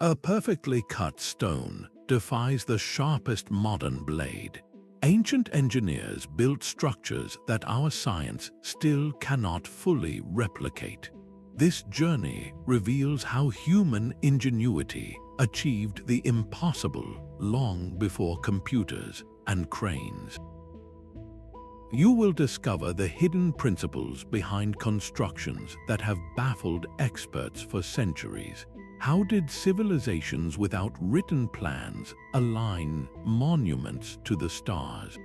A perfectly cut stone defies the sharpest modern blade. Ancient engineers built structures that our science still cannot fully replicate. This journey reveals how human ingenuity achieved the impossible long before computers and cranes. You will discover the hidden principles behind constructions that have baffled experts for centuries. How did civilizations without written plans align monuments to the stars?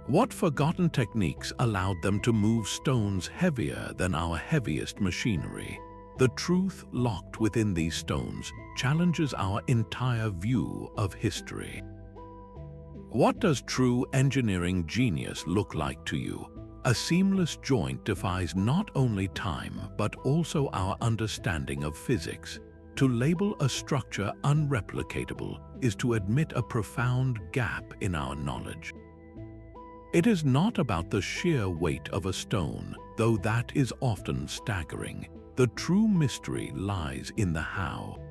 What forgotten techniques allowed them to move stones heavier than our heaviest machinery? The truth locked within these stones challenges our entire view of history. What does true engineering genius look like to you? A seamless joint defies not only time but also our understanding of physics. To label a structure unreplicatable is to admit a profound gap in our knowledge. It is not about the sheer weight of a stone, though that is often staggering. The true mystery lies in the how.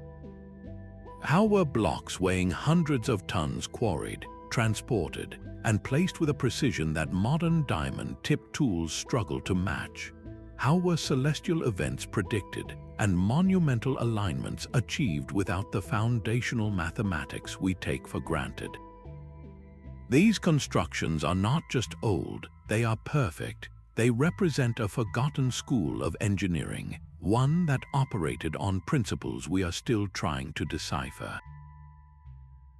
How were blocks weighing hundreds of tons quarried, transported, and placed with a precision that modern diamond-tipped tools struggle to match? How were celestial events predicted and monumental alignments achieved without the foundational mathematics we take for granted? These constructions are not just old, they are perfect. They represent a forgotten school of engineering, one that operated on principles we are still trying to decipher.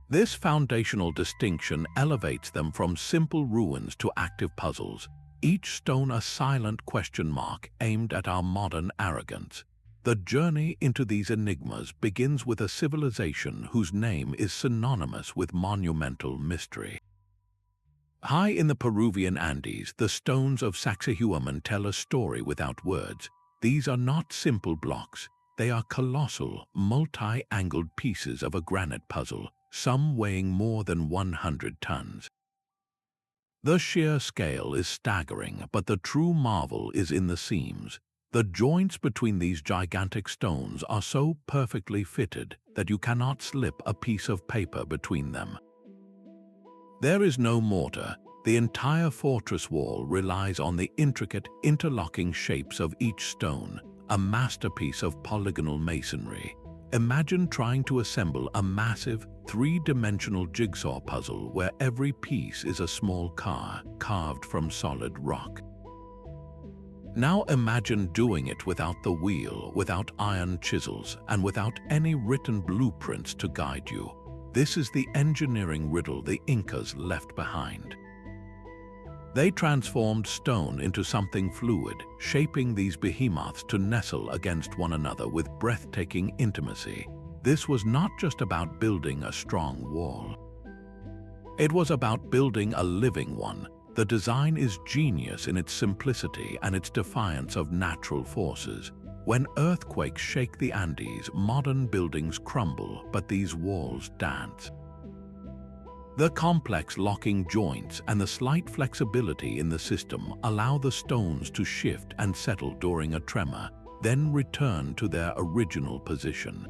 This foundational distinction elevates them from simple ruins to active puzzles, each stone a silent question mark aimed at our modern arrogance. The journey into these enigmas begins with a civilization whose name is synonymous with monumental mystery. High in the Peruvian Andes, the stones of Sacsayhuaman tell a story without words. These are not simple blocks. They are colossal, multi-angled pieces of a granite puzzle, some weighing more than 100 tons. The sheer scale is staggering, but the true marvel is in the seams. The joints between these gigantic stones are so perfectly fitted that you cannot slip a piece of paper between them. There is no mortar. The entire fortress wall relies on the intricate, interlocking shapes of each stone, a masterpiece of polygonal masonry. Imagine trying to assemble a massive, three-dimensional jigsaw puzzle where every piece is a small car carved from solid rock. Now imagine doing it without the wheel, without iron chisels, and without any written blueprints to guide you. This is the engineering riddle the Incas left behind. They transformed stone into something fluid, shaping these behemoths to nestle against one another with breathtaking intimacy. This was not just about building a strong wall. It was about building a living one. The design is genius in its simplicity and its defiance of natural forces. When earthquakes shake the Andes, modern buildings crumble, but these walls dance. The complex locking joints and the slight flexibility in the system allow the stones to shift and settle during a tremor, then return to their original position.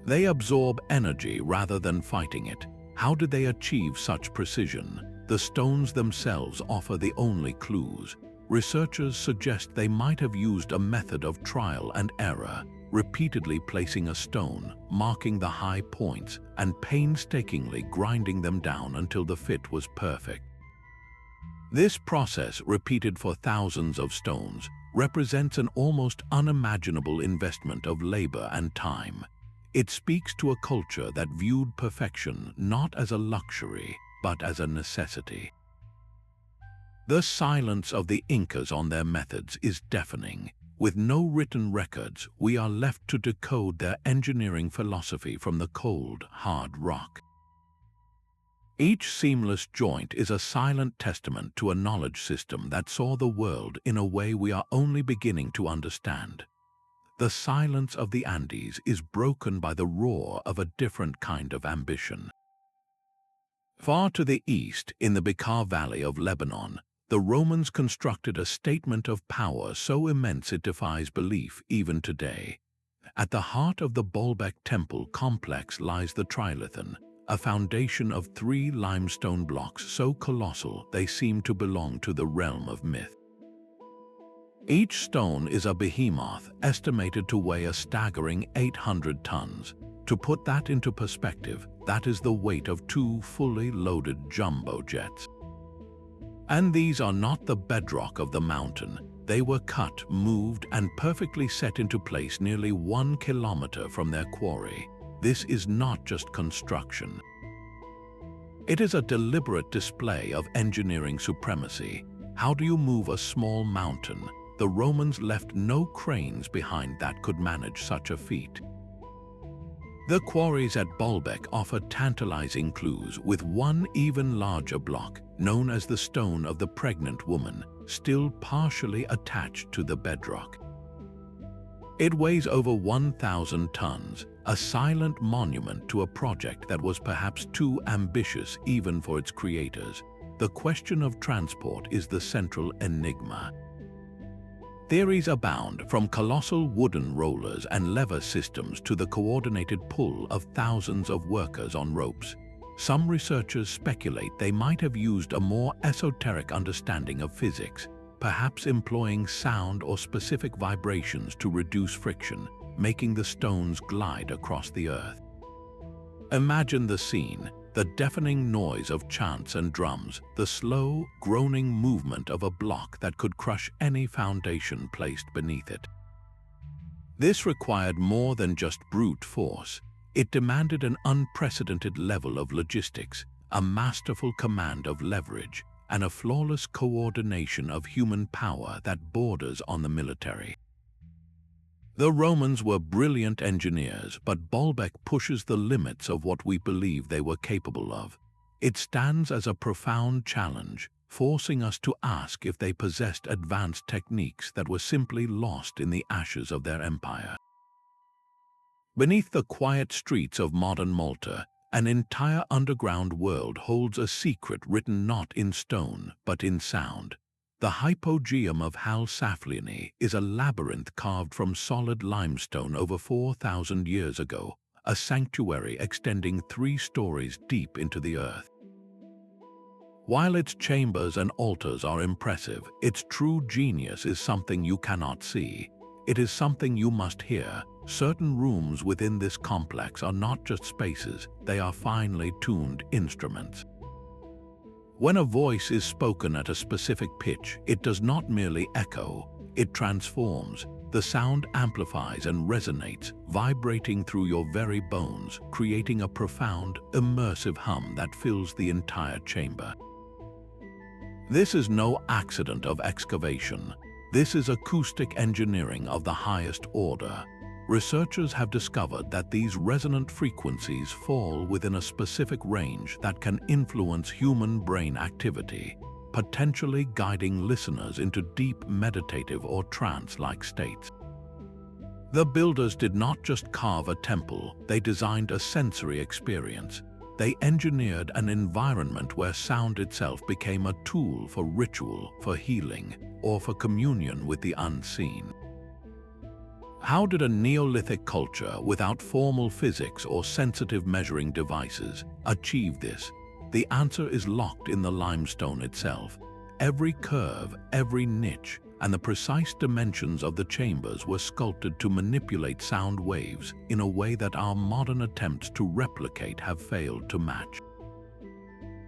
They absorb energy rather than fighting it. How did they achieve such precision? The stones themselves offer the only clues. Researchers suggest they might have used a method of trial and error, repeatedly placing a stone, marking the high points, and painstakingly grinding them down until the fit was perfect. This process, repeated for thousands of stones, represents an almost unimaginable investment of labor and time. It speaks to a culture that viewed perfection not as a luxury, but as a necessity. The silence of the Incas on their methods is deafening. With no written records, we are left to decode their engineering philosophy from the cold, hard rock. Each seamless joint is a silent testament to a knowledge system that saw the world in a way we are only beginning to understand. The silence of the Andes is broken by the roar of a different kind of ambition. Far to the east, in the Bekaa Valley of Lebanon, the Romans constructed a statement of power so immense it defies belief even today. At the heart of the Baalbek temple complex lies the trilithon, a foundation of 3 limestone blocks so colossal they seem to belong to the realm of myth. Each stone is a behemoth estimated to weigh a staggering 800 tons. To put that into perspective, that is the weight of 2 fully loaded jumbo jets. And these are not the bedrock of the mountain. They were cut, moved, and perfectly set into place nearly 1 kilometer from their quarry. This is not just construction. It is a deliberate display of engineering supremacy. How do you move a small mountain? The Romans left no cranes behind that could manage such a feat. The quarries at Baalbek offer tantalizing clues, with one even larger block, known as the Stone of the Pregnant Woman, still partially attached to the bedrock. It weighs over 1,000 tons, a silent monument to a project that was perhaps too ambitious even for its creators. The question of transport is the central enigma. Theories abound, from colossal wooden rollers and lever systems to the coordinated pull of thousands of workers on ropes. Some researchers speculate they might have used a more esoteric understanding of physics, perhaps employing sound or specific vibrations to reduce friction, making the stones glide across the earth. Imagine the scene: the deafening noise of chants and drums, the slow, groaning movement of a block that could crush any foundation placed beneath it. This required more than just brute force. It demanded an unprecedented level of logistics, a masterful command of leverage, and a flawless coordination of human power that borders on the military. The Romans were brilliant engineers, but Baalbek pushes the limits of what we believe they were capable of. It stands as a profound challenge, forcing us to ask if they possessed advanced techniques that were simply lost in the ashes of their empire. Beneath the quiet streets of modern Malta, an entire underground world holds a secret written not in stone, but in sound. The Hypogeum of Hal-Saflieni is a labyrinth carved from solid limestone over 4,000 years ago, a sanctuary extending 3 stories deep into the earth. While its chambers and altars are impressive, its true genius is something you cannot see. It is something you must hear. Certain rooms within this complex are not just spaces, they are finely tuned instruments. When a voice is spoken at a specific pitch, it does not merely echo, it transforms. The sound amplifies and resonates, vibrating through your very bones, creating a profound, immersive hum that fills the entire chamber. This is no accident of excavation. This is acoustic engineering of the highest order. Researchers have discovered that these resonant frequencies fall within a specific range that can influence human brain activity, potentially guiding listeners into deep meditative or trance-like states. The builders did not just carve a temple, they designed a sensory experience. They engineered an environment where sound itself became a tool for ritual, for healing, or for communion with the unseen. How did a Neolithic culture without formal physics or sensitive measuring devices achieve this? The answer is locked in the limestone itself. Every curve, every niche, and the precise dimensions of the chambers were sculpted to manipulate sound waves in a way that our modern attempts to replicate have failed to match.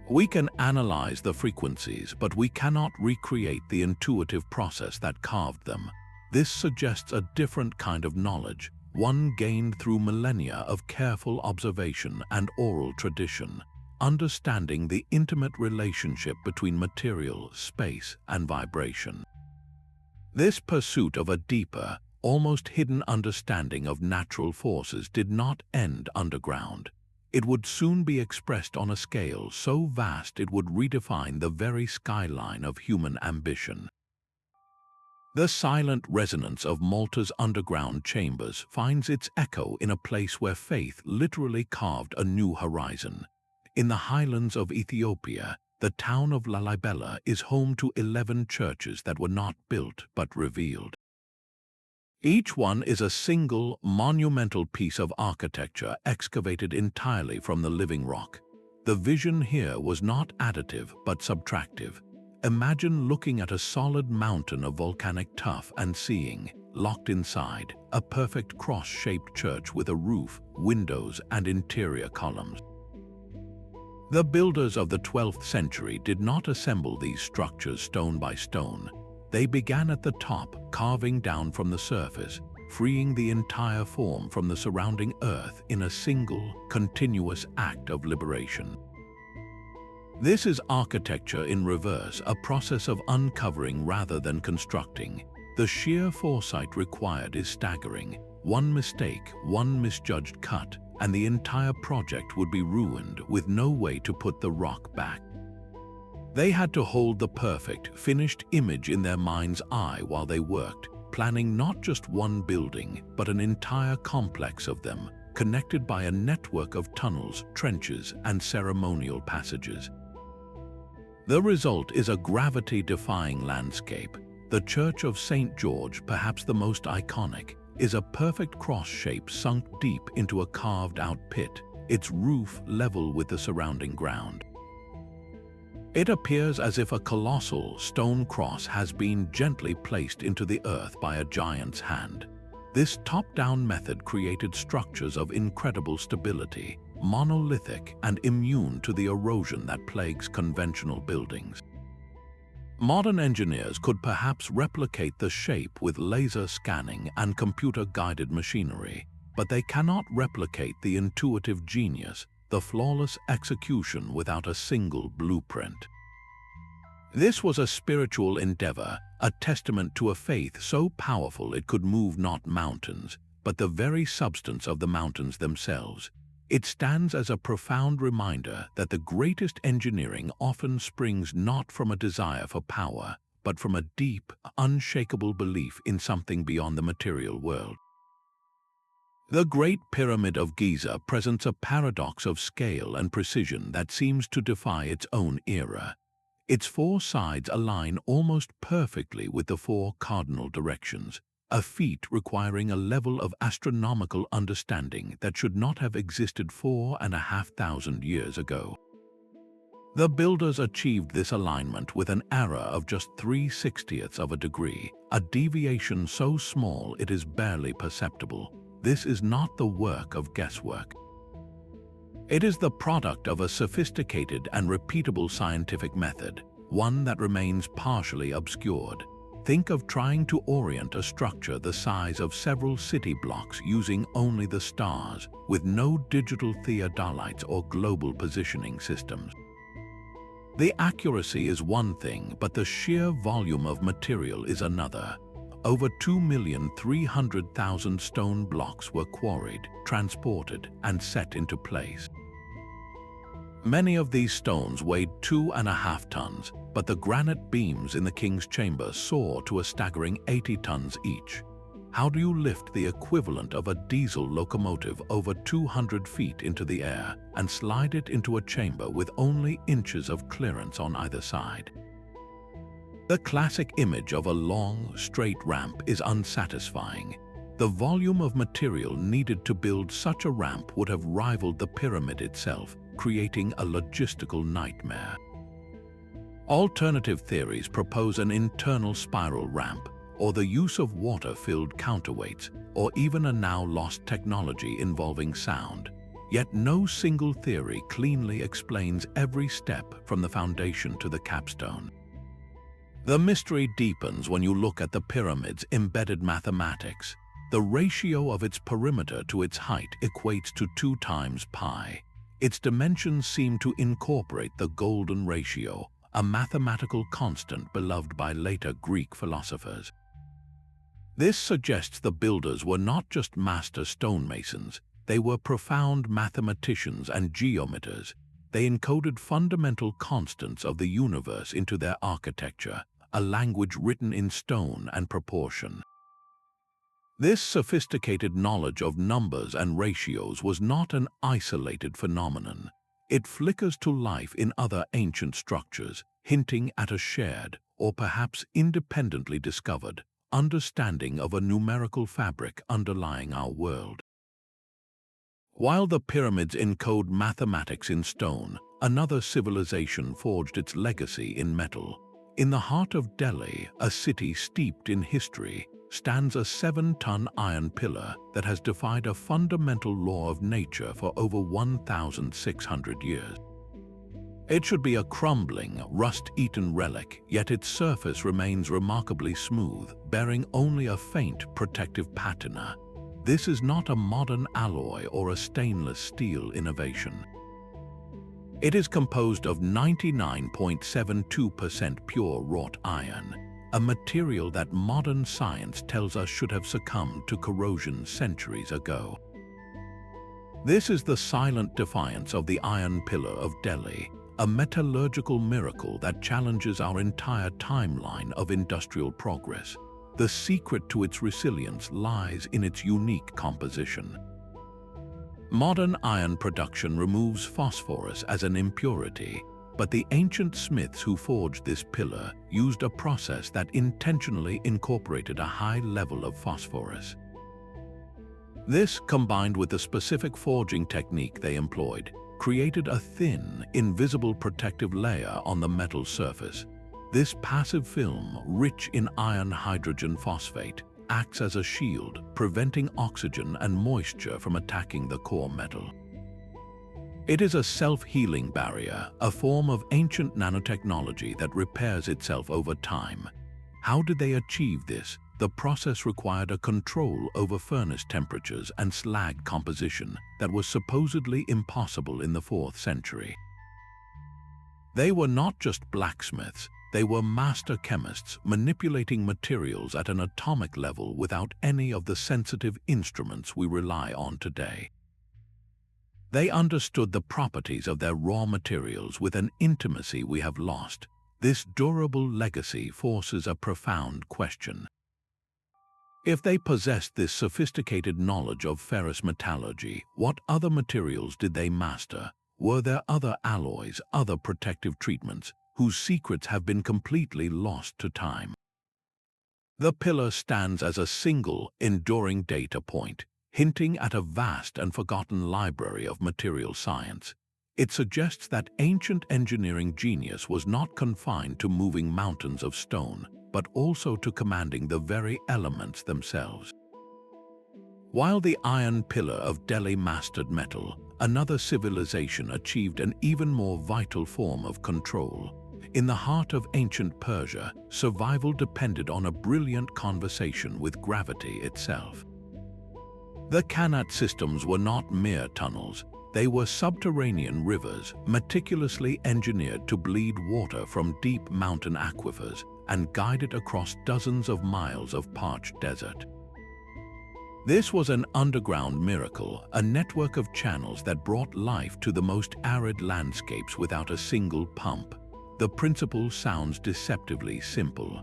We can analyze the frequencies, but we cannot recreate the intuitive process that carved them. This suggests a different kind of knowledge, one gained through millennia of careful observation and oral tradition, understanding the intimate relationship between material, space, and vibration. This pursuit of a deeper, almost hidden understanding of natural forces did not end underground. It would soon be expressed on a scale so vast it would redefine the very skyline of human ambition. The silent resonance of Malta's underground chambers finds its echo in a place where faith literally carved a new horizon. In the highlands of Ethiopia, the town of Lalibela is home to 11 churches that were not built but revealed. Each one is a single, monumental piece of architecture excavated entirely from the living rock. The vision here was not additive but subtractive. Imagine looking at a solid mountain of volcanic tuff and seeing, locked inside, a perfect cross-shaped church with a roof, windows, and interior columns. The builders of the 12th century did not assemble these structures stone by stone. They began at the top, carving down from the surface, freeing the entire form from the surrounding earth in a single, continuous act of liberation. This is architecture in reverse, a process of uncovering rather than constructing. The sheer foresight required is staggering. One mistake, one misjudged cut, and the entire project would be ruined with no way to put the rock back. They had to hold the perfect, finished image in their mind's eye while they worked, planning not just one building, but an entire complex of them, connected by a network of tunnels, trenches, and ceremonial passages. The result is a gravity-defying landscape. The Church of St. George, perhaps the most iconic, is a perfect cross shape sunk deep into a carved-out pit, its roof level with the surrounding ground. It appears as if a colossal stone cross has been gently placed into the earth by a giant's hand. This top-down method created structures of incredible stability, monolithic and immune to the erosion that plagues conventional buildings. Modern engineers could perhaps replicate the shape with laser scanning and computer-guided machinery, but they cannot replicate the intuitive genius, the flawless execution without a single blueprint. This was a spiritual endeavor, a testament to a faith so powerful it could move not mountains, but the very substance of the mountains themselves. It stands as a profound reminder that the greatest engineering often springs not from a desire for power, but from a deep, unshakable belief in something beyond the material world. The Great Pyramid of Giza presents a paradox of scale and precision that seems to defy its own era. Its four sides align almost perfectly with the four cardinal directions, a feat requiring a level of astronomical understanding that should not have existed 4,500 years ago. The builders achieved this alignment with an error of just 3/60ths of a degree, a deviation so small it is barely perceptible. This is not the work of guesswork. It is the product of a sophisticated and repeatable scientific method, one that remains partially obscured. Think of trying to orient a structure the size of several city blocks using only the stars, with no digital theodolites or global positioning systems. The accuracy is one thing, but the sheer volume of material is another. Over 2,300,000 stone blocks were quarried, transported, and set into place. Many of these stones weighed 2.5 tons, but the granite beams in the king's chamber soar to a staggering 80 tons each. How do you lift the equivalent of a diesel locomotive over 200 feet into the air and slide it into a chamber with only inches of clearance on either side? The classic image of a long, straight ramp is unsatisfying. The volume of material needed to build such a ramp would have rivaled the pyramid itself, creating a logistical nightmare. Alternative theories propose an internal spiral ramp, or the use of water-filled counterweights, or even a now-lost technology involving sound. Yet no single theory cleanly explains every step from the foundation to the capstone. The mystery deepens when you look at the pyramid's embedded mathematics. The ratio of its perimeter to its height equates to 2 times pi. Its dimensions seem to incorporate the golden ratio, a mathematical constant beloved by later Greek philosophers. This suggests the builders were not just master stonemasons, they were profound mathematicians and geometers. They encoded fundamental constants of the universe into their architecture, a language written in stone and proportion. This sophisticated knowledge of numbers and ratios was not an isolated phenomenon. It flickers to life in other ancient structures, hinting at a shared, or perhaps independently discovered, understanding of a numerical fabric underlying our world. While the pyramids encode mathematics in stone, another civilization forged its legacy in metal. In the heart of Delhi, a city steeped in history, stands a 7-ton iron pillar that has defied a fundamental law of nature for over 1,600 years. It should be a crumbling, rust-eaten relic, yet its surface remains remarkably smooth, bearing only a faint protective patina. This is not a modern alloy or a stainless steel innovation. It is composed of 99.72% pure wrought iron, a material that modern science tells us should have succumbed to corrosion centuries ago. This is the silent defiance of the Iron Pillar of Delhi, a metallurgical miracle that challenges our entire timeline of industrial progress. The secret to its resilience lies in its unique composition. Modern iron production removes phosphorus as an impurity, but the ancient smiths who forged this pillar used a process that intentionally incorporated a high level of phosphorus. This, combined with the specific forging technique they employed, created a thin, invisible protective layer on the metal surface. This passive film, rich in iron hydrogen phosphate, acts as a shield, preventing oxygen and moisture from attacking the core metal. It is a self-healing barrier, a form of ancient nanotechnology that repairs itself over time. How did they achieve this? The process required a control over furnace temperatures and slag composition that was supposedly impossible in the 4th century. They were not just blacksmiths, they were master chemists manipulating materials at an atomic level without any of the sensitive instruments we rely on today. They understood the properties of their raw materials with an intimacy we have lost. This durable legacy forces a profound question. If they possessed this sophisticated knowledge of ferrous metallurgy, what other materials did they master? Were there other alloys, other protective treatments, whose secrets have been completely lost to time? The pillar stands as a single, enduring data point, hinting at a vast and forgotten library of material science. It suggests that ancient engineering genius was not confined to moving mountains of stone, but also to commanding the very elements themselves. While the Iron Pillar of Delhi mastered metal, another civilization achieved an even more vital form of control. In the heart of ancient Persia, survival depended on a brilliant conversation with gravity itself. The Qanat systems were not mere tunnels. They were subterranean rivers, meticulously engineered to bleed water from deep mountain aquifers and guide it across dozens of miles of parched desert. This was an underground miracle, a network of channels that brought life to the most arid landscapes without a single pump. The principle sounds deceptively simple.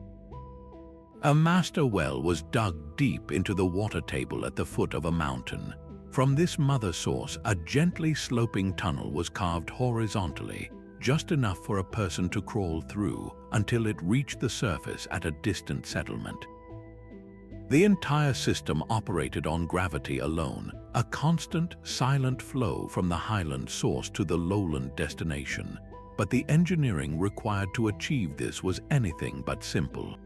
A master well was dug deep into the water table at the foot of a mountain. From this mother source, a gently sloping tunnel was carved horizontally, just enough for a person to crawl through until it reached the surface at a distant settlement. The entire system operated on gravity alone, a constant, silent flow from the highland source to the lowland destination. But the engineering required to achieve this was anything but simple.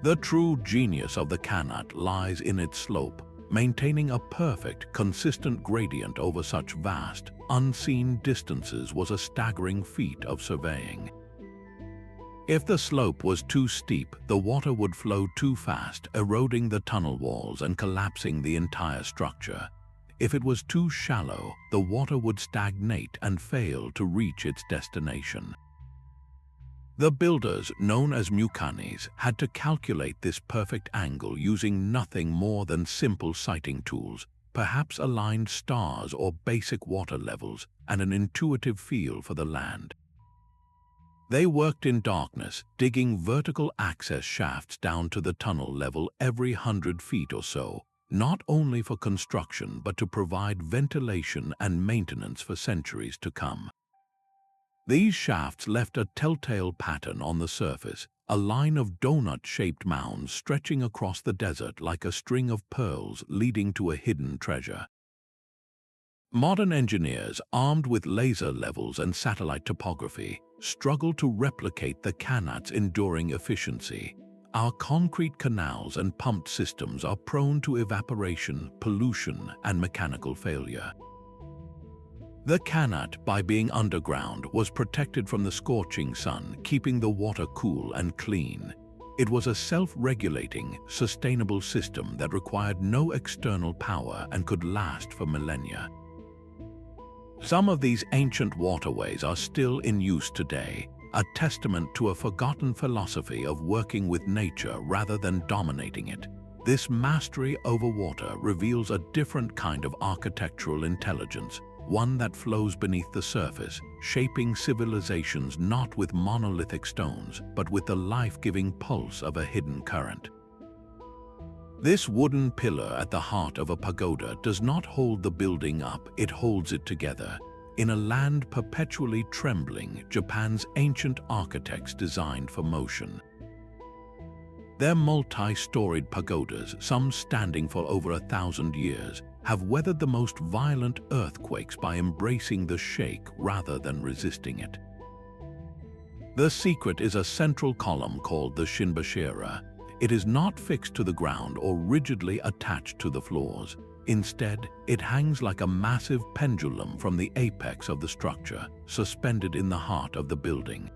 The true genius of the Qanat lies in its slope. Maintaining a perfect, consistent gradient over such vast, unseen distances was a staggering feat of surveying. If the slope was too steep, the water would flow too fast, eroding the tunnel walls and collapsing the entire structure. If it was too shallow, the water would stagnate and fail to reach its destination. The builders, known as muqanis, had to calculate this perfect angle using nothing more than simple sighting tools, perhaps aligned stars or basic water levels, and an intuitive feel for the land. They worked in darkness, digging vertical access shafts down to the tunnel level every 100 feet or so, not only for construction but to provide ventilation and maintenance for centuries to come. These shafts left a telltale pattern on the surface, a line of donut-shaped mounds stretching across the desert like a string of pearls leading to a hidden treasure. Modern engineers, armed with laser levels and satellite topography, struggle to replicate the Qanat's enduring efficiency. Our concrete canals and pumped systems are prone to evaporation, pollution, and mechanical failure. The Qanat, by being underground, was protected from the scorching sun, keeping the water cool and clean. It was a self-regulating, sustainable system that required no external power and could last for millennia. Some of these ancient waterways are still in use today, a testament to a forgotten philosophy of working with nature rather than dominating it. This mastery over water reveals a different kind of architectural intelligence, one that flows beneath the surface, shaping civilizations not with monolithic stones, but with the life-giving pulse of a hidden current. This wooden pillar at the heart of a pagoda does not hold the building up, it holds it together. In a land perpetually trembling, Japan's ancient architects designed for motion. Their multi-storied pagodas, some standing for over 1,000 years, have weathered the most violent earthquakes by embracing the shake rather than resisting it. The secret is a central column called the Shinbashira. It is not fixed to the ground or rigidly attached to the floors. Instead, it hangs like a massive pendulum from the apex of the structure, suspended in the heart of the building.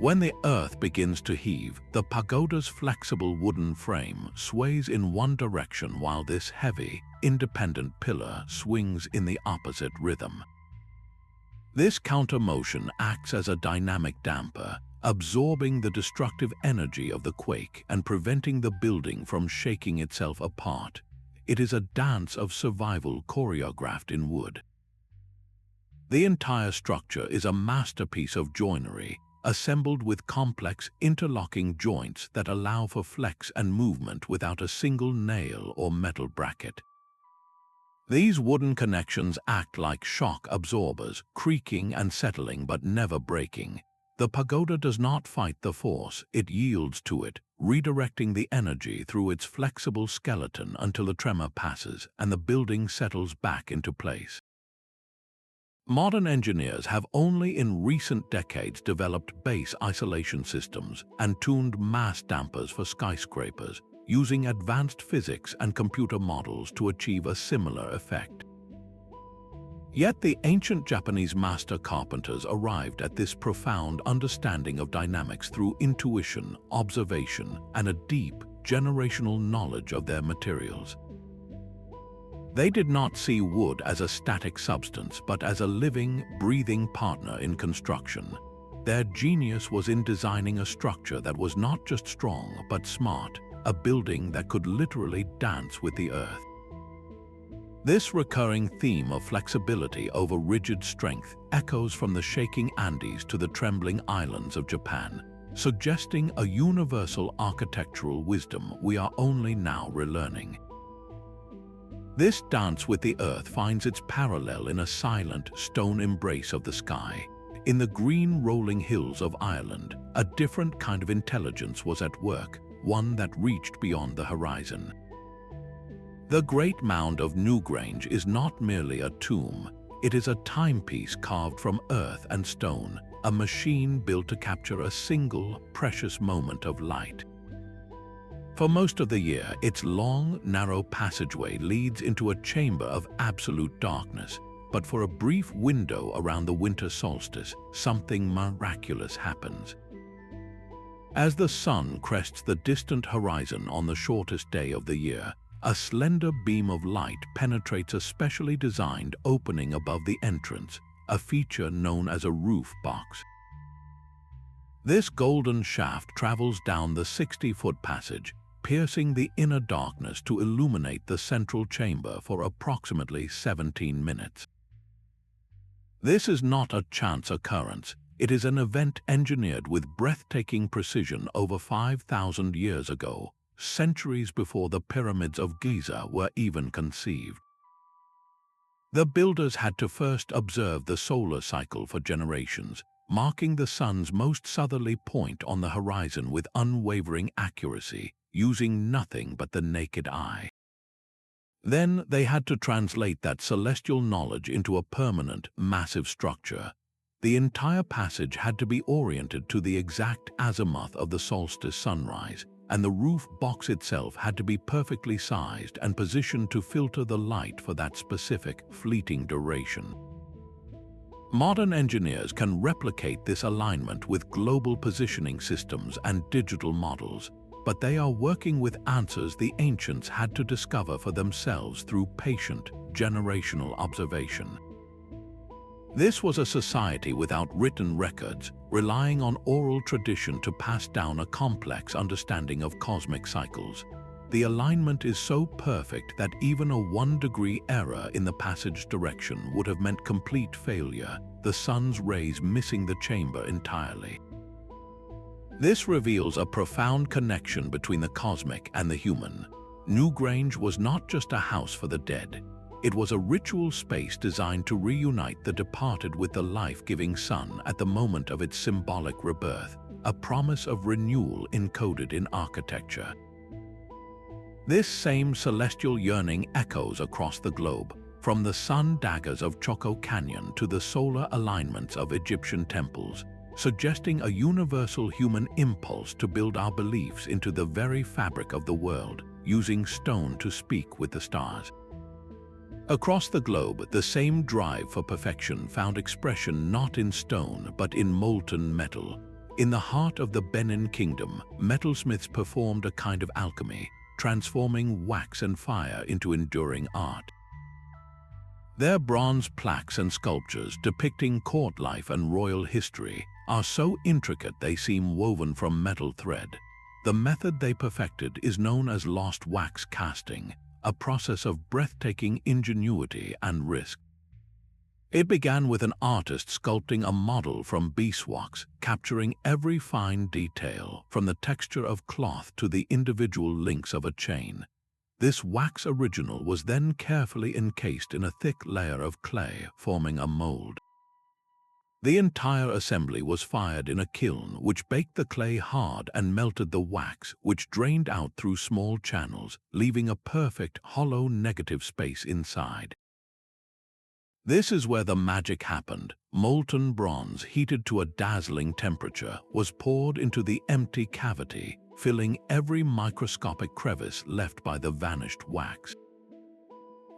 When the earth begins to heave, the pagoda's flexible wooden frame sways in one direction while this heavy, independent pillar swings in the opposite rhythm. This counter-motion acts as a dynamic damper, absorbing the destructive energy of the quake and preventing the building from shaking itself apart. It is a dance of survival choreographed in wood. The entire structure is a masterpiece of joinery, assembled with complex interlocking joints that allow for flex and movement without a single nail or metal bracket. These wooden connections act like shock absorbers, creaking and settling but never breaking. The pagoda does not fight the force, it yields to it, redirecting the energy through its flexible skeleton until the tremor passes and the building settles back into place. Modern engineers have only in recent decades developed base isolation systems and tuned mass dampers for skyscrapers, using advanced physics and computer models to achieve a similar effect. Yet the ancient Japanese master carpenters arrived at this profound understanding of dynamics through intuition, observation, and a deep, generational knowledge of their materials. They did not see wood as a static substance, but as a living, breathing partner in construction. Their genius was in designing a structure that was not just strong, but smart, a building that could literally dance with the earth. This recurring theme of flexibility over rigid strength echoes from the shaking Andes to the trembling islands of Japan, suggesting a universal architectural wisdom we are only now relearning. This dance with the earth finds its parallel in a silent, stone embrace of the sky. In the green rolling hills of Ireland, a different kind of intelligence was at work, one that reached beyond the horizon. The Great Mound of Newgrange is not merely a tomb, it is a timepiece carved from earth and stone, a machine built to capture a single, precious moment of light. For most of the year, its long, narrow passageway leads into a chamber of absolute darkness, but for a brief window around the winter solstice, something miraculous happens. As the sun crests the distant horizon on the shortest day of the year, a slender beam of light penetrates a specially designed opening above the entrance, a feature known as a roof box. This golden shaft travels down the 60-foot passage, piercing the inner darkness to illuminate the central chamber for approximately 17 minutes. This is not a chance occurrence, it is an event engineered with breathtaking precision over 5,000 years ago, centuries before the pyramids of Giza were even conceived. The builders had to first observe the solar cycle for generations, marking the sun's most southerly point on the horizon with unwavering accuracy, using nothing but the naked eye. Then they had to translate that celestial knowledge into a permanent, massive structure. The entire passage had to be oriented to the exact azimuth of the solstice sunrise, and the roof box itself had to be perfectly sized and positioned to filter the light for that specific, fleeting duration. Modern engineers can replicate this alignment with global positioning systems and digital models, but they are working with answers the ancients had to discover for themselves through patient, generational observation. This was a society without written records, relying on oral tradition to pass down a complex understanding of cosmic cycles. The alignment is so perfect that even a 1-degree error in the passage direction would have meant complete failure, the sun's rays missing the chamber entirely. This reveals a profound connection between the cosmic and the human. Newgrange was not just a house for the dead. It was a ritual space designed to reunite the departed with the life-giving sun at the moment of its symbolic rebirth, a promise of renewal encoded in architecture. This same celestial yearning echoes across the globe, from the sun daggers of Choco Canyon to the solar alignments of Egyptian temples, suggesting a universal human impulse to build our beliefs into the very fabric of the world, using stone to speak with the stars. Across the globe, the same drive for perfection found expression not in stone but in molten metal. In the heart of the Benin kingdom, metalsmiths performed a kind of alchemy, transforming wax and fire into enduring art. Their bronze plaques and sculptures depicting court life and royal history are so intricate they seem woven from metal thread. The method they perfected is known as lost wax casting, a process of breathtaking ingenuity and risk. It began with an artist sculpting a model from beeswax, capturing every fine detail, from the texture of cloth to the individual links of a chain. This wax original was then carefully encased in a thick layer of clay, forming a mold. The entire assembly was fired in a kiln, which baked the clay hard and melted the wax, which drained out through small channels, leaving a perfect, hollow negative space inside. This is where the magic happened. Molten bronze, heated to a dazzling temperature, was poured into the empty cavity, filling every microscopic crevice left by the vanished wax.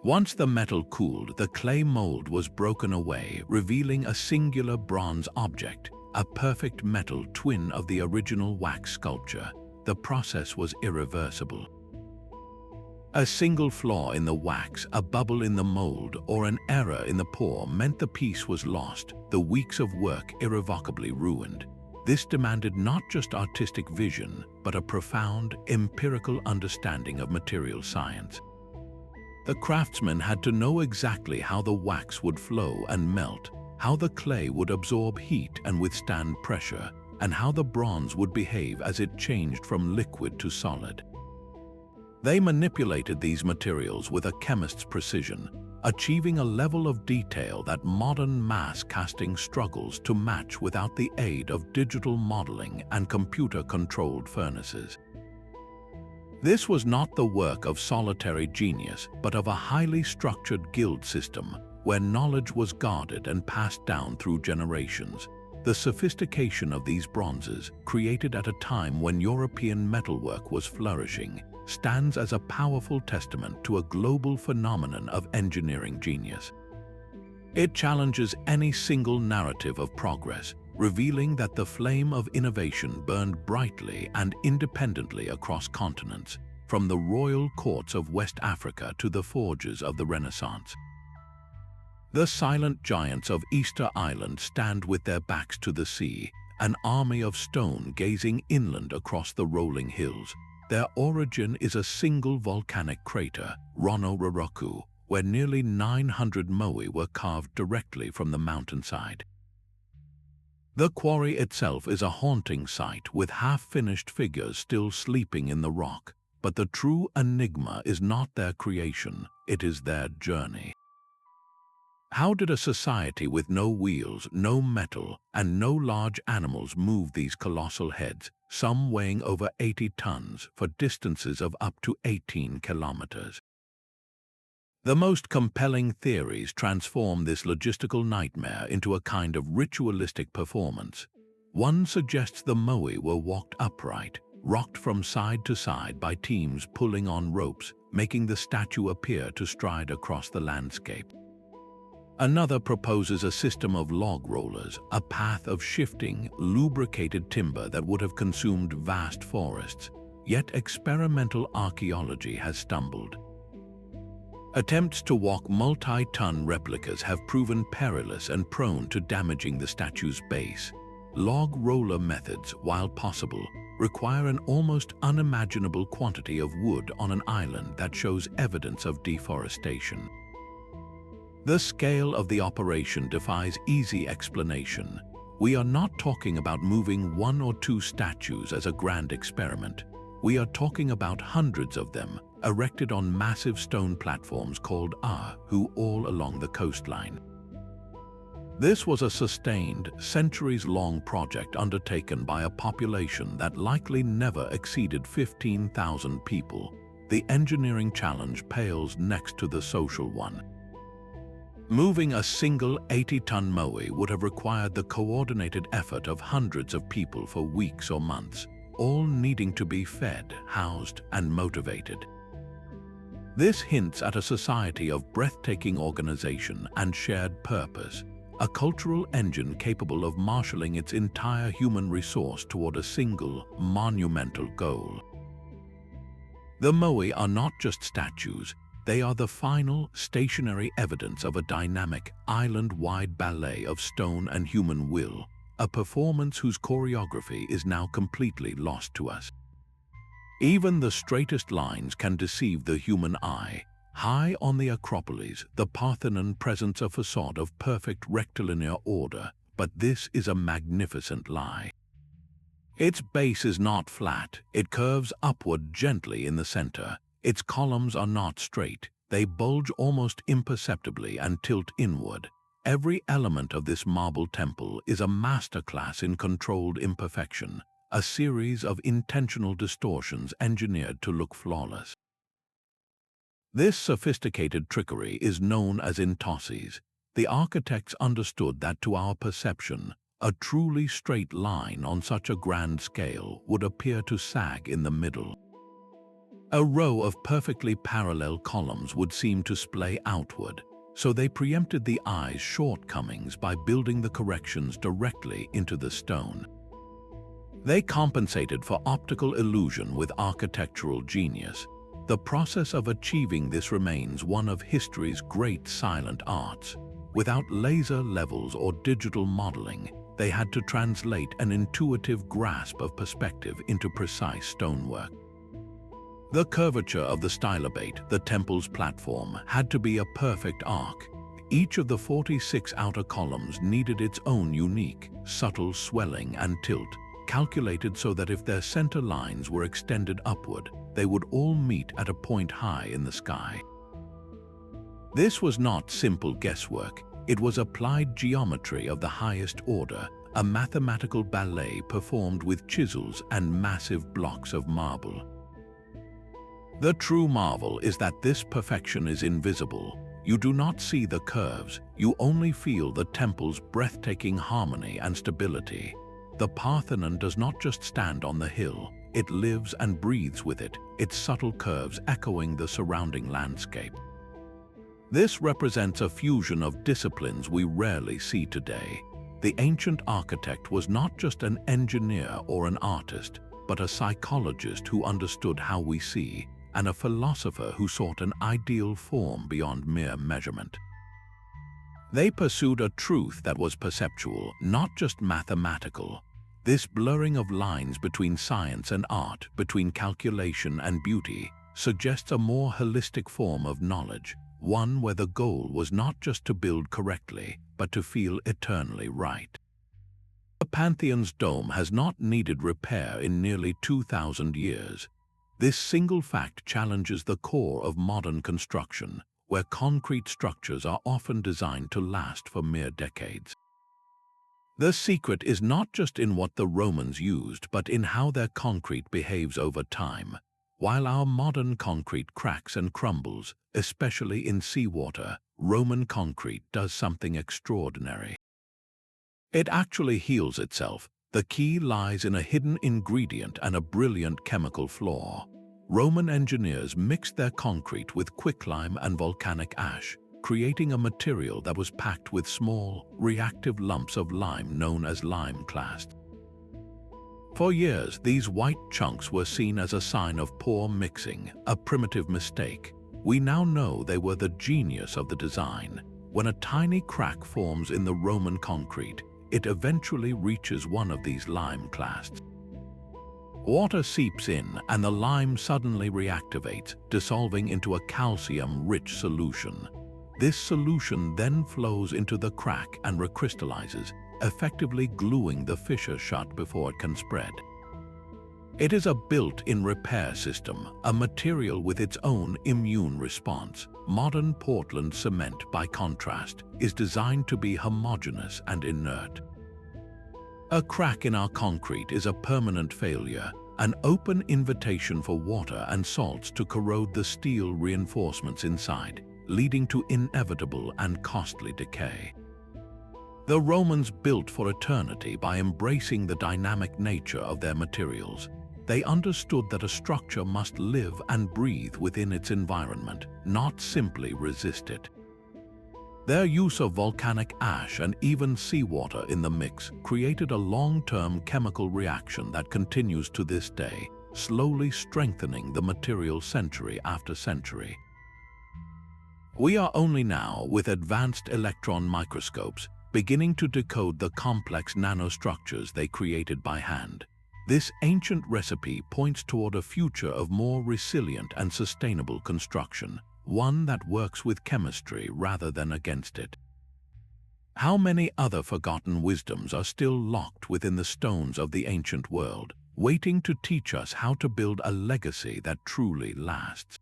Once the metal cooled, the clay mold was broken away, revealing a singular bronze object, a perfect metal twin of the original wax sculpture. The process was irreversible. A single flaw in the wax, a bubble in the mold, or an error in the pour meant the piece was lost, the weeks of work irrevocably ruined. This demanded not just artistic vision, but a profound, empirical understanding of material science. The craftsmen had to know exactly how the wax would flow and melt, how the clay would absorb heat and withstand pressure, and how the bronze would behave as it changed from liquid to solid. They manipulated these materials with a chemist's precision, achieving a level of detail that modern mass casting struggles to match without the aid of digital modeling and computer-controlled furnaces. This was not the work of solitary genius, but of a highly structured guild system, where knowledge was guarded and passed down through generations. The sophistication of these bronzes, created at a time when European metalwork was flourishing, stands as a powerful testament to a global phenomenon of engineering genius. It challenges any single narrative of progress, revealing that the flame of innovation burned brightly and independently across continents, from the royal courts of West Africa to the forges of the Renaissance. The silent giants of Easter Island stand with their backs to the sea, an army of stone gazing inland across the rolling hills. Their origin is a single volcanic crater, Ronoroku, where nearly 900 moai were carved directly from the mountainside. The quarry itself is a haunting sight, with half-finished figures still sleeping in the rock, but the true enigma is not their creation, it is their journey. How did a society with no wheels, no metal, and no large animals move these colossal heads, some weighing over 80 tons, for distances of up to 18 kilometers? The most compelling theories transform this logistical nightmare into a kind of ritualistic performance. One suggests the Moai were walked upright, rocked from side to side by teams pulling on ropes, making the statue appear to stride across the landscape. Another proposes a system of log rollers, a path of shifting, lubricated timber that would have consumed vast forests, yet experimental archaeology has stumbled. Attempts to walk multi-ton replicas have proven perilous and prone to damaging the statue's base. Log roller methods, while possible, require an almost unimaginable quantity of wood on an island that shows evidence of deforestation. The scale of the operation defies easy explanation. We are not talking about moving one or two statues as a grand experiment. We are talking about hundreds of them, erected on massive stone platforms called Acoustic, all along the coastline. This was a sustained, centuries-long project undertaken by a population that likely never exceeded 15,000 people. The engineering challenge pales next to the social one. Moving a single 80-ton Moai would have required the coordinated effort of hundreds of people for weeks or months, all needing to be fed, housed, and motivated. This hints at a society of breathtaking organization and shared purpose, a cultural engine capable of marshalling its entire human resource toward a single, monumental goal. The Moai are not just statues. They are the final, stationary evidence of a dynamic, island-wide ballet of stone and human will, a performance whose choreography is now completely lost to us. Even the straightest lines can deceive the human eye. High on the Acropolis, the Parthenon presents a facade of perfect rectilinear order, but this is a magnificent lie. Its base is not flat, it curves upward gently in the center. Its columns are not straight, they bulge almost imperceptibly and tilt inward. Every element of this marble temple is a masterclass in controlled imperfection, a series of intentional distortions engineered to look flawless. This sophisticated trickery is known as intosses. The architects understood that to our perception, a truly straight line on such a grand scale would appear to sag in the middle. A row of perfectly parallel columns would seem to splay outward, so they preempted the eye's shortcomings by building the corrections directly into the stone. They compensated for optical illusion with architectural genius. The process of achieving this remains one of history's great silent arts. Without laser levels or digital modeling, they had to translate an intuitive grasp of perspective into precise stonework. The curvature of the stylobate, the temple's platform, had to be a perfect arc. Each of the 46 outer columns needed its own unique, subtle swelling and tilt, calculated so that if their center lines were extended upward, they would all meet at a point high in the sky. This was not simple guesswork. It was applied geometry of the highest order, a mathematical ballet performed with chisels and massive blocks of marble. The true marvel is that this perfection is invisible. You do not see the curves, you only feel the temple's breathtaking harmony and stability. The Parthenon does not just stand on the hill, it lives and breathes with it, its subtle curves echoing the surrounding landscape. This represents a fusion of disciplines we rarely see today. The ancient architect was not just an engineer or an artist, but a psychologist who understood how we see, and a philosopher who sought an ideal form beyond mere measurement. They pursued a truth that was perceptual, not just mathematical. This blurring of lines between science and art, between calculation and beauty, suggests a more holistic form of knowledge, one where the goal was not just to build correctly, but to feel eternally right. The Pantheon's dome has not needed repair in nearly 2,000 years. This single fact challenges the core of modern construction. where concrete structures are often designed to last for mere decades. The secret is not just in what the Romans used, but in how their concrete behaves over time. While our modern concrete cracks and crumbles, especially in seawater, Roman concrete does something extraordinary. It actually heals itself. The key lies in a hidden ingredient and a brilliant chemical flaw. Roman engineers mixed their concrete with quicklime and volcanic ash, creating a material that was packed with small, reactive lumps of lime known as limeclast. For years, these white chunks were seen as a sign of poor mixing, a primitive mistake. We now know they were the genius of the design. When a tiny crack forms in the Roman concrete, it eventually reaches one of these limeclasts. Water seeps in and the lime suddenly reactivates, dissolving into a calcium-rich solution. This solution then flows into the crack and recrystallizes, effectively gluing the fissure shut before it can spread. It is a built-in repair system, a material with its own immune response. Modern Portland cement, by contrast, is designed to be homogeneous and inert. A crack in our concrete is a permanent failure, an open invitation for water and salts to corrode the steel reinforcements inside, leading to inevitable and costly decay. The Romans built for eternity by embracing the dynamic nature of their materials. They understood that a structure must live and breathe within its environment, not simply resist it. Their use of volcanic ash and even seawater in the mix created a long-term chemical reaction that continues to this day, slowly strengthening the material century after century. We are only now, with advanced electron microscopes, beginning to decode the complex nanostructures they created by hand. This ancient recipe points toward a future of more resilient and sustainable construction, one that works with chemistry rather than against it. How many other forgotten wisdoms are still locked within the stones of the ancient world, waiting to teach us how to build a legacy that truly lasts?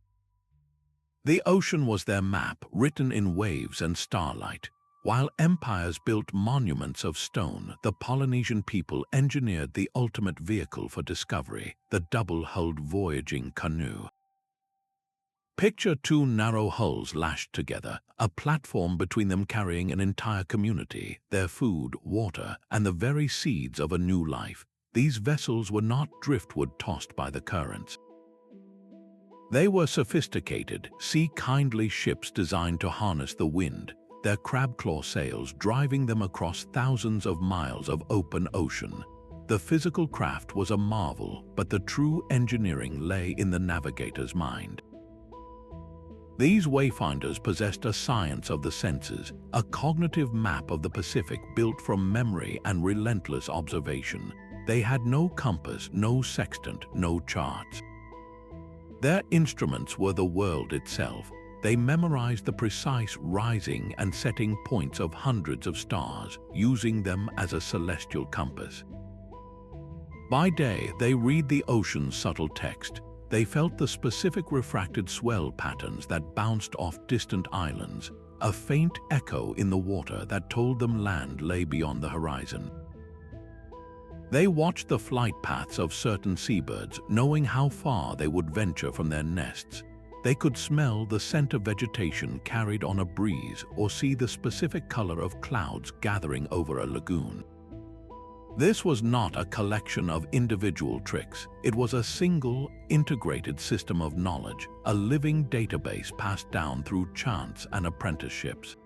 The ocean was their map, written in waves and starlight. While empires built monuments of stone, the Polynesian people engineered the ultimate vehicle for discovery, the double-hulled voyaging canoe. Picture two narrow hulls lashed together, a platform between them carrying an entire community, their food, water, and the very seeds of a new life. These vessels were not driftwood tossed by the currents. They were sophisticated, sea-kindly ships designed to harness the wind, their crab-claw sails driving them across thousands of miles of open ocean. The physical craft was a marvel, but the true engineering lay in the navigator's mind. These wayfinders possessed a science of the senses, a cognitive map of the Pacific built from memory and relentless observation. They had no compass, no sextant, no charts. Their instruments were the world itself. They memorized the precise rising and setting points of hundreds of stars, using them as a celestial compass. By day, they read the ocean's subtle text. They felt the specific refracted swell patterns that bounced off distant islands, a faint echo in the water that told them land lay beyond the horizon. They watched the flight paths of certain seabirds, knowing how far they would venture from their nests. They could smell the scent of vegetation carried on a breeze or see the specific color of clouds gathering over a lagoon. This was not a collection of individual tricks. It was a single, integrated system of knowledge, a living database passed down through chants and apprenticeships.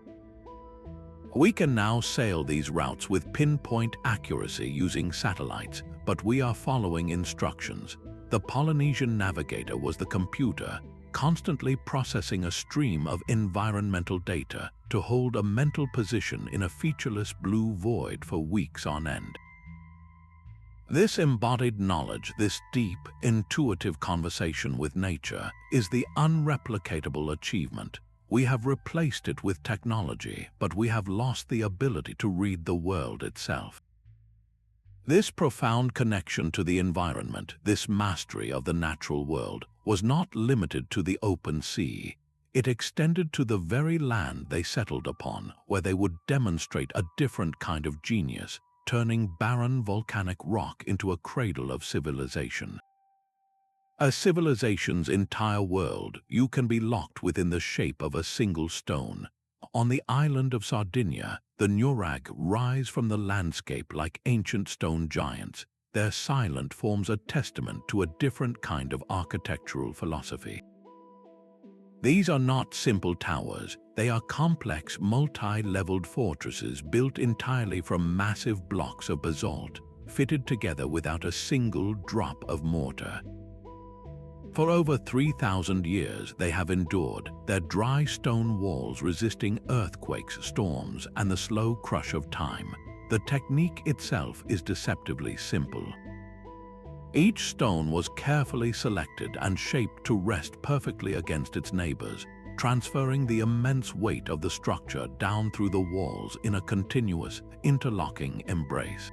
We can now sail these routes with pinpoint accuracy using satellites, but we are following instructions. The Polynesian navigator was the computer, constantly processing a stream of environmental data to hold a mental position in a featureless blue void for weeks on end. This embodied knowledge, this deep, intuitive conversation with nature, is the unreplicatable achievement. We have replaced it with technology, but we have lost the ability to read the world itself. This profound connection to the environment, this mastery of the natural world, was not limited to the open sea. it extended to the very land they settled upon, where they would demonstrate a different kind of genius, turning barren volcanic rock into a cradle of civilization. A civilization's entire world, you can be locked within the shape of a single stone. On the island of Sardinia, the Newgrange rise from the landscape like ancient stone giants. Their silence forms a testament to a different kind of architectural philosophy. These are not simple towers, they are complex, multi-leveled fortresses built entirely from massive blocks of basalt, fitted together without a single drop of mortar. For over 3,000 years they have endured, their dry stone walls resisting earthquakes, storms, and the slow crush of time. The technique itself is deceptively simple. Each stone was carefully selected and shaped to rest perfectly against its neighbors, transferring the immense weight of the structure down through the walls in a continuous, interlocking embrace.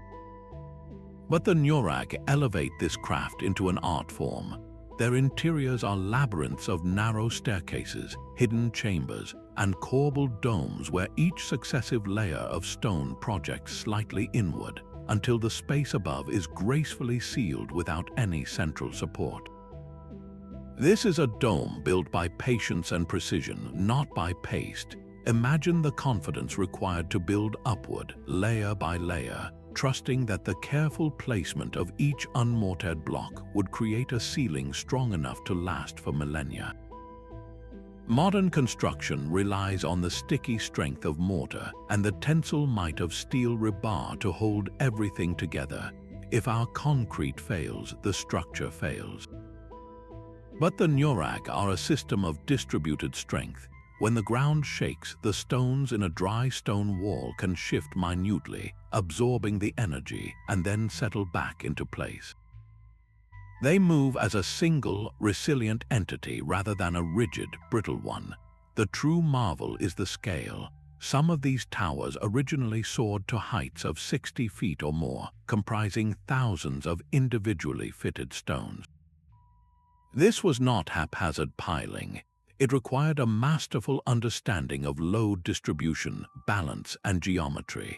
But the Newgrange elevate this craft into an art form. Their interiors are labyrinths of narrow staircases, hidden chambers, and corbelled domes where each successive layer of stone projects slightly inward until the space above is gracefully sealed without any central support. This is a dome built by patience and precision, not by paste. Imagine the confidence required to build upward, layer by layer, trusting that the careful placement of each unmortared block would create a ceiling strong enough to last for millennia. Modern construction relies on the sticky strength of mortar and the tensile might of steel rebar to hold everything together. If our concrete fails, the structure fails. But the Newgrange are a system of distributed strength. When the ground shakes, the stones in a dry stone wall can shift minutely, absorbing the energy and then settle back into place. They move as a single, resilient entity rather than a rigid, brittle one. The true marvel is the scale. Some of these towers originally soared to heights of 60 feet or more, comprising thousands of individually fitted stones. This was not haphazard piling. It required a masterful understanding of load distribution, balance, and geometry.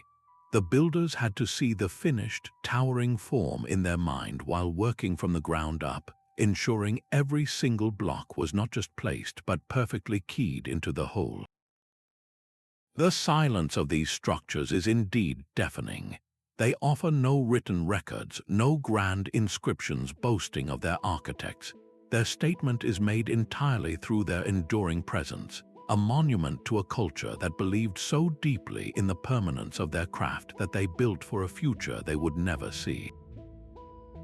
The builders had to see the finished, towering form in their mind while working from the ground up, ensuring every single block was not just placed but perfectly keyed into the whole. The silence of these structures is indeed deafening. They offer no written records, no grand inscriptions boasting of their architects. Their statement is made entirely through their enduring presence, a monument to a culture that believed so deeply in the permanence of their craft that they built for a future they would never see.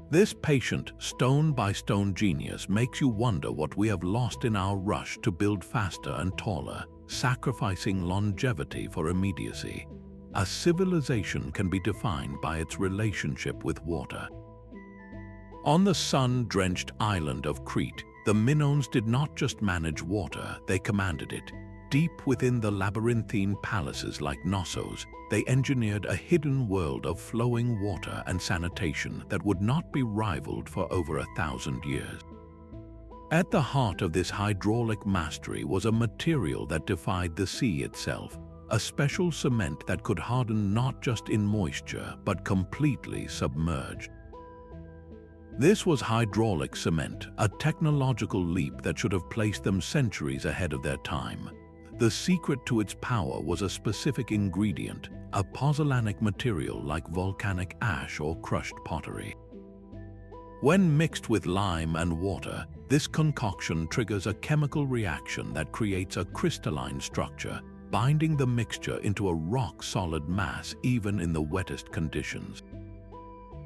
This patient, stone-by-stone genius makes you wonder what we have lost in our rush to build faster and taller, sacrificing longevity for immediacy. A civilization can be defined by its relationship with water. On the sun-drenched island of Crete, the Minoans did not just manage water, they commanded it. Deep within the labyrinthine palaces like Knossos, they engineered a hidden world of flowing water and sanitation that would not be rivaled for over 1,000 years. At the heart of this hydraulic mastery was a material that defied the sea itself, a special cement that could harden not just in moisture but completely submerged. This was hydraulic cement, a technological leap that should have placed them centuries ahead of their time. The secret to its power was a specific ingredient, a pozzolanic material like volcanic ash or crushed pottery. When mixed with lime and water, this concoction triggers a chemical reaction that creates a crystalline structure, binding the mixture into a rock-solid mass even in the wettest conditions.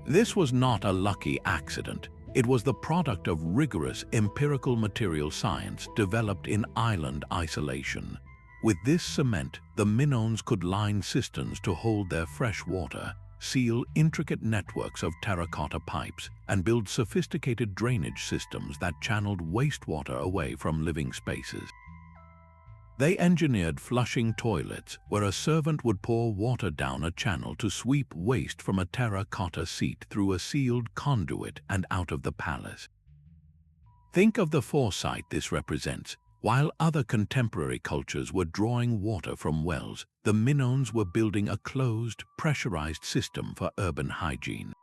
This was not a lucky accident. It was the product of rigorous empirical material science developed in island isolation. With this cement, the Minoans could line cisterns to hold their fresh water, seal intricate networks of terracotta pipes, and build sophisticated drainage systems that channeled wastewater away from living spaces. They engineered flushing toilets where a servant would pour water down a channel to sweep waste from a terracotta seat through a sealed conduit and out of the palace. Think of the foresight this represents. While other contemporary cultures were drawing water from wells, the Minoans were building a closed, pressurized system for urban hygiene.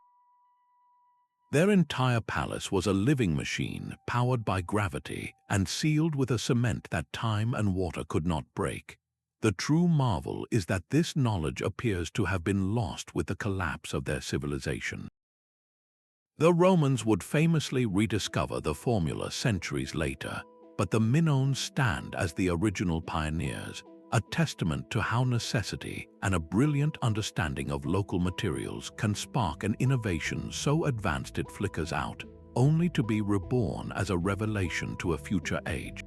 Their entire palace was a living machine powered by gravity and sealed with a cement that time and water could not break. The true marvel is that this knowledge appears to have been lost with the collapse of their civilization. The Romans would famously rediscover the formula centuries later, but the Minoans stand as the original pioneers, a testament to how necessity and a brilliant understanding of local materials can spark an innovation so advanced it flickers out, only to be reborn as a revelation to a future age.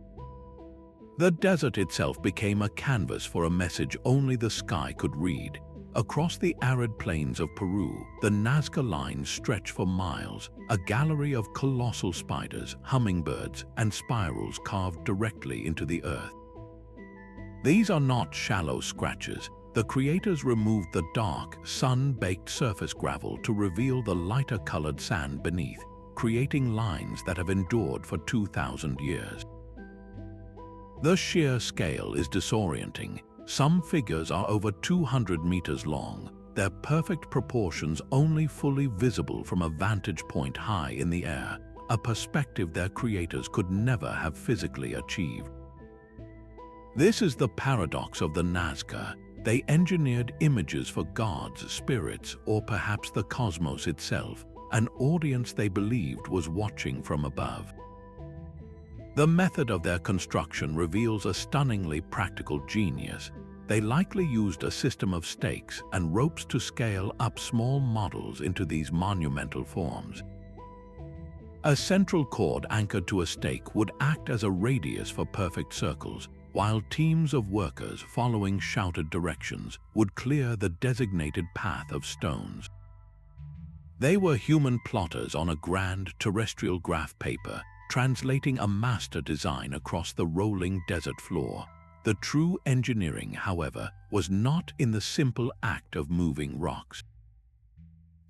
The desert itself became a canvas for a message only the sky could read. Across the arid plains of Peru, the Nazca lines stretch for miles, a gallery of colossal spiders, hummingbirds, and spirals carved directly into the earth. These are not shallow scratches. The creators removed the dark, sun-baked surface gravel to reveal the lighter-colored sand beneath, creating lines that have endured for 2,000 years. The sheer scale is disorienting. Some figures are over 200 meters long, their perfect proportions only fully visible from a vantage point high in the air, a perspective their creators could never have physically achieved. This is the paradox of the Nazca. They engineered images for gods, spirits, or perhaps the cosmos itself, an audience they believed was watching from above. The method of their construction reveals a stunningly practical genius. They likely used a system of stakes and ropes to scale up small models into these monumental forms. A central cord anchored to a stake would act as a radius for perfect circles, while teams of workers following shouted directions would clear the designated path of stones. They were human plotters on a grand terrestrial graph paper, translating a master design across the rolling desert floor. The true engineering, however, was not in the simple act of moving rocks.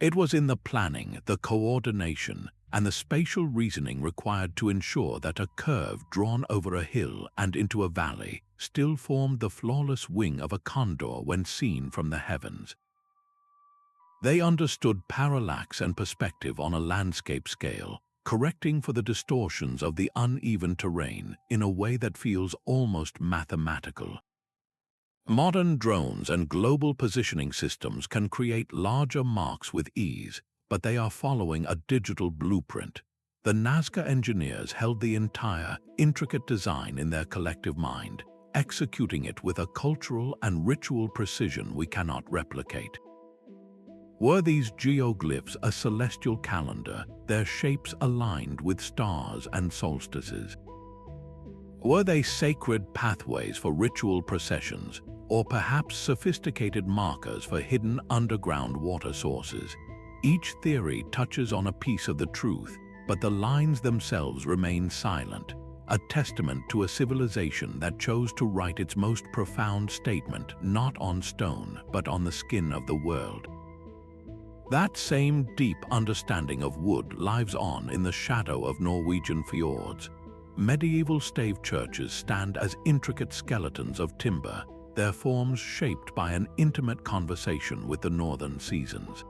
It was in the planning, the coordination, and the spatial reasoning required to ensure that a curve drawn over a hill and into a valley still formed the flawless wing of a condor when seen from the heavens. They understood parallax and perspective on a landscape scale, correcting for the distortions of the uneven terrain in a way that feels almost mathematical. Modern drones and global positioning systems can create larger marks with ease, but they are following a digital blueprint. The Nazca engineers held the entire, intricate design in their collective mind, executing it with a cultural and ritual precision we cannot replicate. Were these geoglyphs a celestial calendar, their shapes aligned with stars and solstices? Were they sacred pathways for ritual processions, or perhaps sophisticated markers for hidden underground water sources? Each theory touches on a piece of the truth, but the lines themselves remain silent, a testament to a civilization that chose to write its most profound statement not on stone, but on the skin of the world. That same deep understanding of wood lives on in the shadow of Norwegian fjords. Medieval stave churches stand as intricate skeletons of timber, their forms shaped by an intimate conversation with the northern seasons.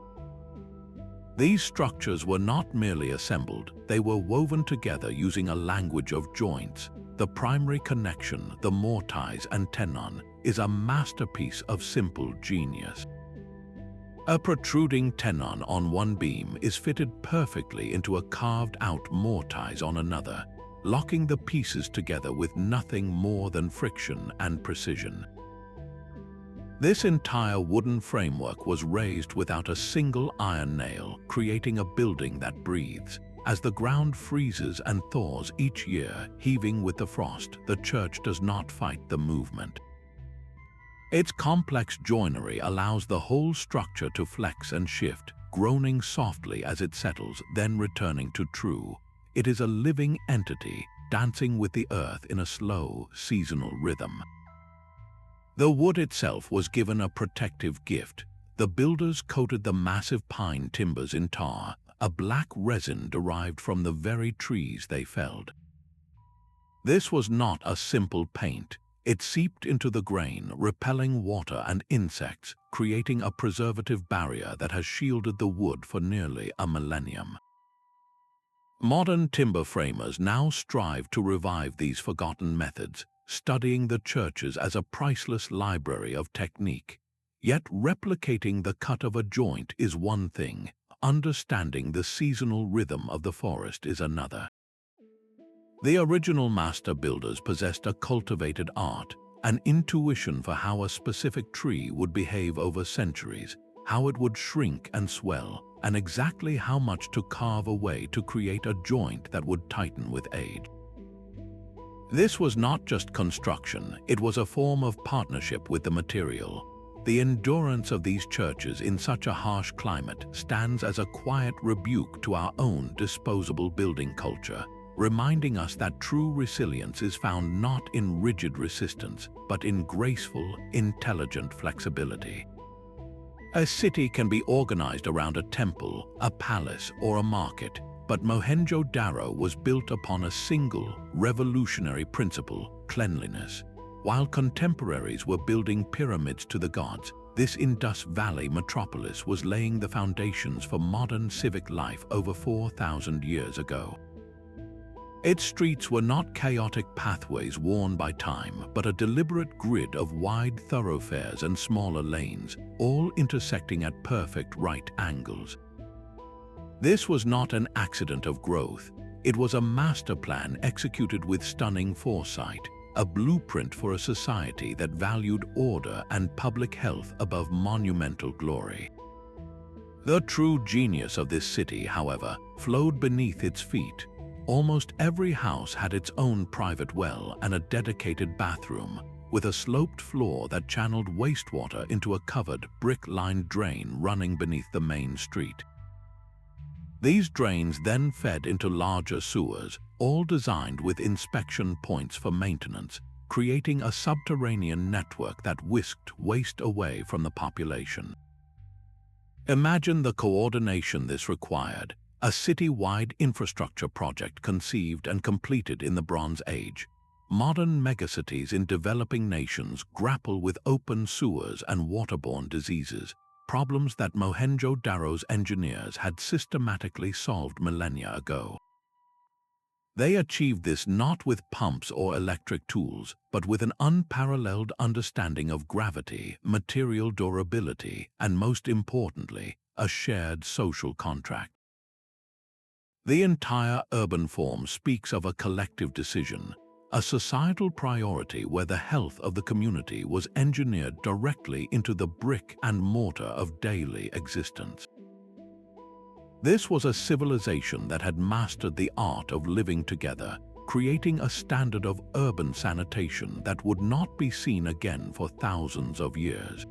These structures were not merely assembled, they were woven together using a language of joints. The primary connection, the mortise and tenon, is a masterpiece of simple genius. A protruding tenon on one beam is fitted perfectly into a carved-out mortise on another, locking the pieces together with nothing more than friction and precision. This entire wooden framework was raised without a single iron nail, creating a building that breathes. As the ground freezes and thaws each year, heaving with the frost, the church does not fight the movement. Its complex joinery allows the whole structure to flex and shift, groaning softly as it settles, then returning to true. It is a living entity, dancing with the earth in a slow, seasonal rhythm. The wood itself was given a protective gift. The builders coated the massive pine timbers in tar, a black resin derived from the very trees they felled. This was not a simple paint. It seeped into the grain, repelling water and insects, creating a preservative barrier that has shielded the wood for nearly a millennium. Modern timber framers now strive to revive these forgotten methods, studying the churches as a priceless library of technique. Yet replicating the cut of a joint is one thing, understanding the seasonal rhythm of the forest is another. The original master builders possessed a cultivated art, an intuition for how a specific tree would behave over centuries, how it would shrink and swell, and exactly how much to carve away to create a joint that would tighten with age. This was not just construction, it was a form of partnership with the material. The endurance of these churches in such a harsh climate stands as a quiet rebuke to our own disposable building culture, reminding us that true resilience is found not in rigid resistance, but in graceful, intelligent flexibility. A city can be organized around a temple, a palace, or a market, but Mohenjo-Daro was built upon a single, revolutionary principle: cleanliness. While contemporaries were building pyramids to the gods, this Indus Valley metropolis was laying the foundations for modern civic life over 4,000 years ago. Its streets were not chaotic pathways worn by time, but a deliberate grid of wide thoroughfares and smaller lanes, all intersecting at perfect right angles. This was not an accident of growth. It was a master plan executed with stunning foresight, a blueprint for a society that valued order and public health above monumental glory. The true genius of this city, however, flowed beneath its feet. Almost every house had its own private well and a dedicated bathroom, with a sloped floor that channeled wastewater into a covered, brick-lined drain running beneath the main street. These drains then fed into larger sewers, all designed with inspection points for maintenance, creating a subterranean network that whisked waste away from the population. Imagine the coordination this required. A city-wide infrastructure project conceived and completed in the Bronze Age. Modern megacities in developing nations grapple with open sewers and waterborne diseases, problems that Mohenjo-Daro's engineers had systematically solved millennia ago. They achieved this not with pumps or electric tools, but with an unparalleled understanding of gravity, material durability, and most importantly, a shared social contract. The entire urban form speaks of a collective decision, a societal priority where the health of the community was engineered directly into the brick and mortar of daily existence. This was a civilization that had mastered the art of living together, creating a standard of urban sanitation that would not be seen again for thousands of years.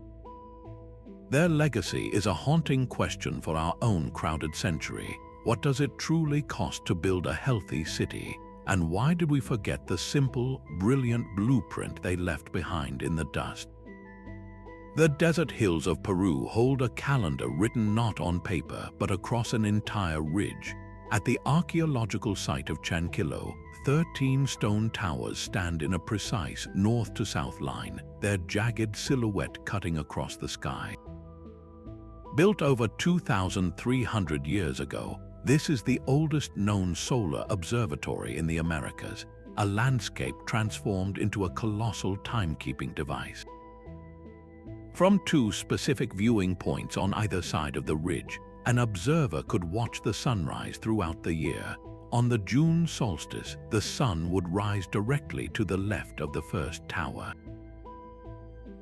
Their legacy is a haunting question for our own crowded century. What does it truly cost to build a healthy city? And why did we forget the simple, brilliant blueprint they left behind in the dust? The desert hills of Peru hold a calendar written not on paper but across an entire ridge. At the archaeological site of Chanquillo, 13 stone towers stand in a precise north-to-south line, their jagged silhouette cutting across the sky. Built over 2,300 years ago, this is the oldest known solar observatory in the Americas, a landscape transformed into a colossal timekeeping device. From two specific viewing points on either side of the ridge, an observer could watch the sunrise throughout the year. On the June solstice, the sun would rise directly to the left of the first tower.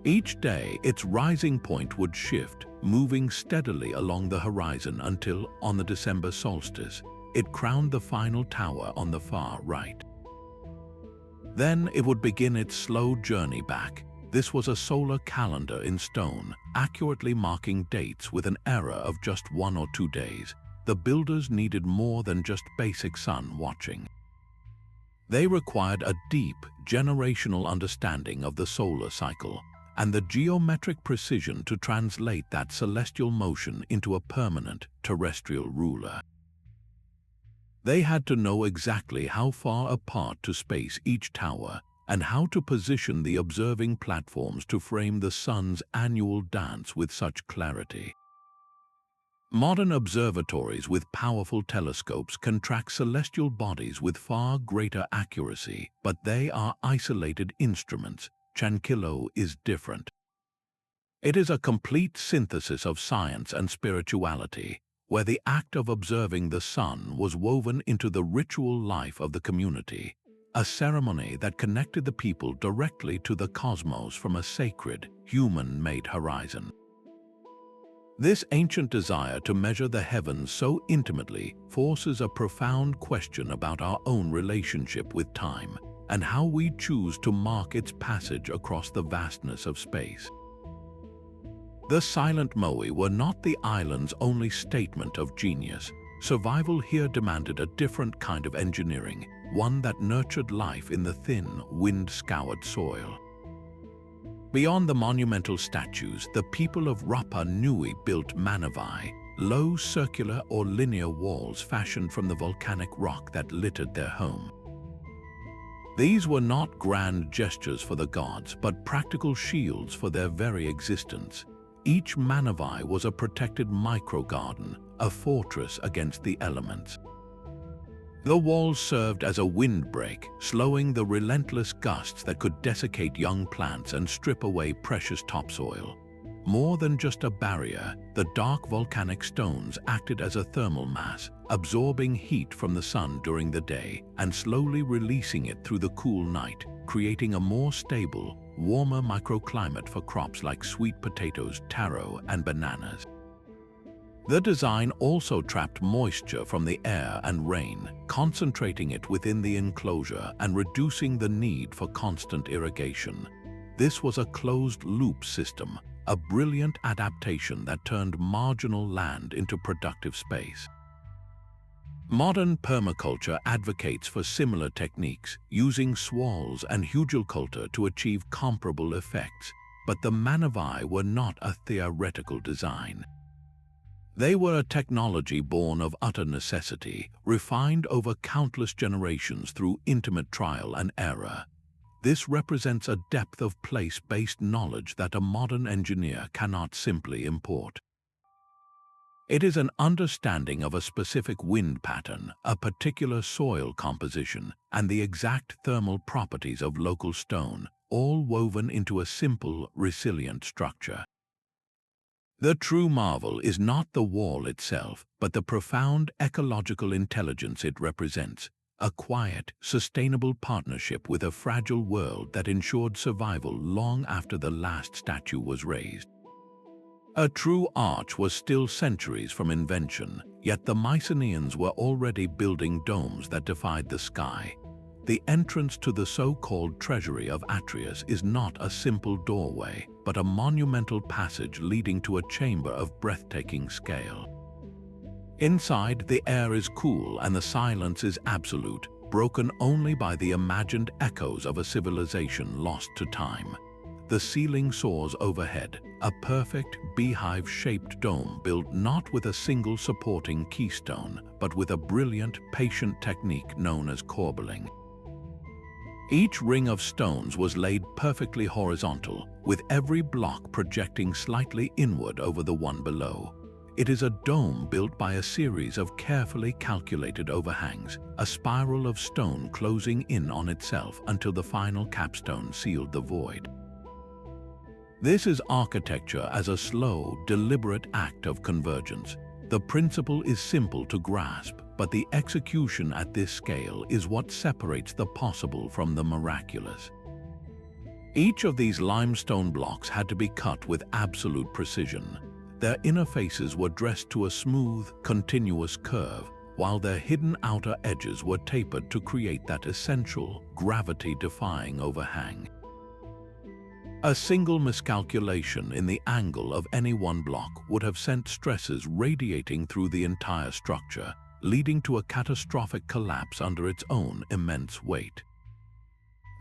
Each day, its rising point would shift, moving steadily along the horizon until, on the December solstice, it crowned the final tower on the far right. Then it would begin its slow journey back. This was a solar calendar in stone, accurately marking dates with an error of just 1 or 2 days. The builders needed more than just basic sun watching. They required a deep, generational understanding of the solar cycle, and the geometric precision to translate that celestial motion into a permanent terrestrial ruler. They had to know exactly how far apart to space each tower and how to position the observing platforms to frame the sun's annual dance with such clarity. Modern observatories with powerful telescopes can track celestial bodies with far greater accuracy, but they are isolated instruments. Chankilo is different. It is a complete synthesis of science and spirituality, where the act of observing the sun was woven into the ritual life of the community, a ceremony that connected the people directly to the cosmos from a sacred, human-made horizon. This ancient desire to measure the heavens so intimately forces a profound question about our own relationship with time and how we choose to mark its passage across the vastness of space. The silent Moai were not the island's only statement of genius. Survival here demanded a different kind of engineering, one that nurtured life in the thin, wind-scoured soil. Beyond the monumental statues, the people of Rapa Nui built manavai, low circular or linear walls fashioned from the volcanic rock that littered their home. These were not grand gestures for the gods, but practical shields for their very existence. Each manavai was a protected micro-garden, a fortress against the elements. The walls served as a windbreak, slowing the relentless gusts that could desiccate young plants and strip away precious topsoil. More than just a barrier, the dark volcanic stones acted as a thermal mass, absorbing heat from the sun during the day and slowly releasing it through the cool night, creating a more stable, warmer microclimate for crops like sweet potatoes, taro, and bananas. The design also trapped moisture from the air and rain, concentrating it within the enclosure and reducing the need for constant irrigation. This was a closed-loop system, a brilliant adaptation that turned marginal land into productive space. Modern permaculture advocates for similar techniques, using swales and hugelkultur to achieve comparable effects, but the manavai were not a theoretical design. They were a technology born of utter necessity, refined over countless generations through intimate trial and error. This represents a depth of place-based knowledge that a modern engineer cannot simply import. It is an understanding of a specific wind pattern, a particular soil composition, and the exact thermal properties of local stone, all woven into a simple, resilient structure. The true marvel is not the wall itself, but the profound ecological intelligence it represents, a quiet, sustainable partnership with a fragile world that ensured survival long after the last statue was raised. A true arch was still centuries from invention, yet the Mycenaeans were already building domes that defied the sky. The entrance to the so-called treasury of Atreus is not a simple doorway, but a monumental passage leading to a chamber of breathtaking scale. Inside, the air is cool and the silence is absolute, broken only by the imagined echoes of a civilization lost to time. The ceiling soars overhead, a perfect beehive-shaped dome built not with a single supporting keystone, but with a brilliant, patient technique known as corbelling. Each ring of stones was laid perfectly horizontal, with every block projecting slightly inward over the one below. It is a dome built by a series of carefully calculated overhangs, a spiral of stone closing in on itself until the final capstone sealed the void. This is architecture as a slow, deliberate act of convergence. The principle is simple to grasp, but the execution at this scale is what separates the possible from the miraculous. Each of these limestone blocks had to be cut with absolute precision. Their inner faces were dressed to a smooth, continuous curve, while their hidden outer edges were tapered to create that essential, gravity-defying overhang. A single miscalculation in the angle of any one block would have sent stresses radiating through the entire structure, leading to a catastrophic collapse under its own immense weight.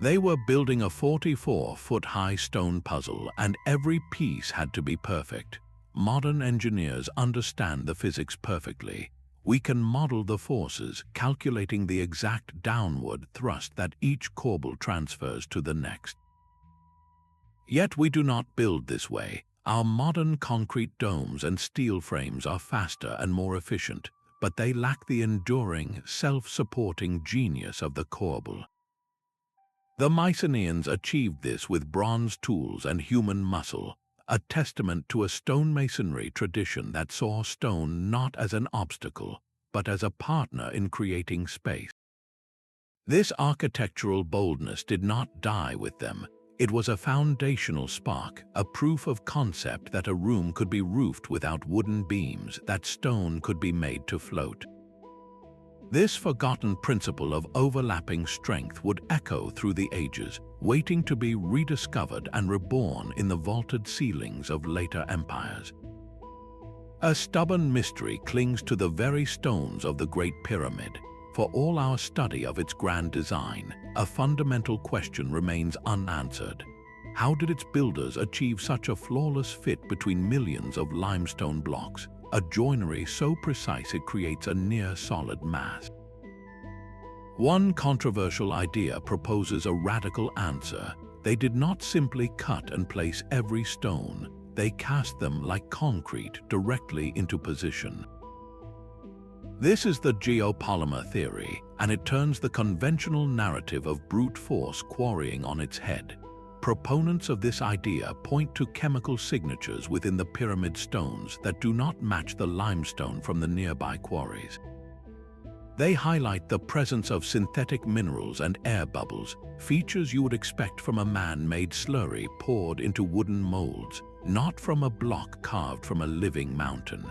They were building a 44-foot-high stone puzzle, and every piece had to be perfect. Modern engineers understand the physics perfectly. We can model the forces, calculating the exact downward thrust that each corbel transfers to the next. Yet we do not build this way. Our modern concrete domes and steel frames are faster and more efficient, but they lack the enduring, self-supporting genius of the corbel. The Mycenaeans achieved this with bronze tools and human muscle, a testament to a stonemasonry tradition that saw stone not as an obstacle, but as a partner in creating space. This architectural boldness did not die with them. It was a foundational spark, a proof of concept that a room could be roofed without wooden beams, that stone could be made to float. This forgotten principle of overlapping strength would echo through the ages, waiting to be rediscovered and reborn in the vaulted ceilings of later empires. A stubborn mystery clings to the very stones of the Great Pyramid. For all our study of its grand design, a fundamental question remains unanswered. How did its builders achieve such a flawless fit between millions of limestone blocks, a joinery so precise it creates a near-solid mass? One controversial idea proposes a radical answer. They did not simply cut and place every stone, they cast them like concrete directly into position. This is the geopolymer theory, and it turns the conventional narrative of brute force quarrying on its head. Proponents of this idea point to chemical signatures within the pyramid stones that do not match the limestone from the nearby quarries. They highlight the presence of synthetic minerals and air bubbles, features you would expect from a man-made slurry poured into wooden molds, not from a block carved from a living mountain.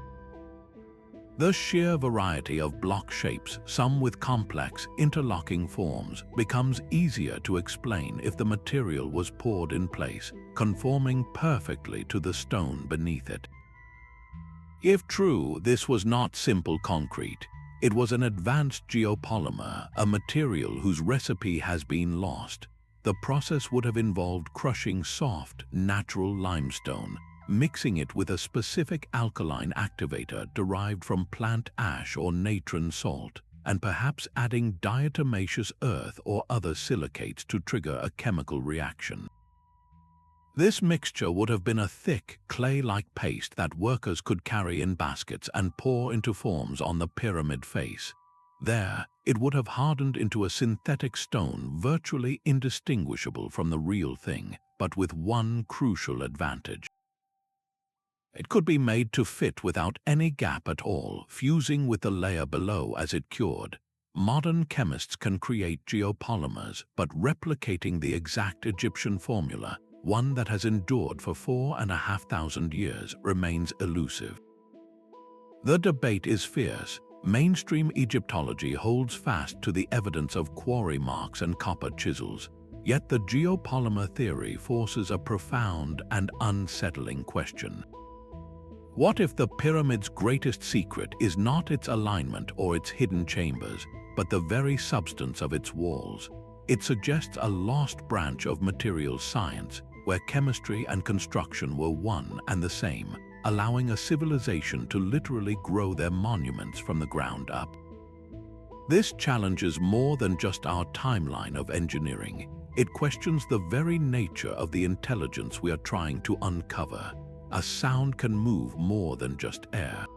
The sheer variety of block shapes, some with complex, interlocking forms, becomes easier to explain if the material was poured in place, conforming perfectly to the stone beneath it. If true, this was not simple concrete. It was an advanced geopolymer, a material whose recipe has been lost. The process would have involved crushing soft, natural limestone, mixing it with a specific alkaline activator derived from plant ash or natron salt, and perhaps adding diatomaceous earth or other silicates to trigger a chemical reaction. This mixture would have been a thick, clay-like paste that workers could carry in baskets and pour into forms on the pyramid face. There, it would have hardened into a synthetic stone virtually indistinguishable from the real thing, but with one crucial advantage. It could be made to fit without any gap at all, fusing with the layer below as it cured. Modern chemists can create geopolymers, but replicating the exact Egyptian formula, one that has endured for 4,500 years, remains elusive. The debate is fierce. Mainstream Egyptology holds fast to the evidence of quarry marks and copper chisels, yet the geopolymer theory forces a profound and unsettling question. What if the pyramid's greatest secret is not its alignment or its hidden chambers, but the very substance of its walls? It suggests a lost branch of materials science, where chemistry and construction were one and the same, allowing a civilization to literally grow their monuments from the ground up. This challenges more than just our timeline of engineering. It questions the very nature of the intelligence we are trying to uncover. A sound can move more than just air.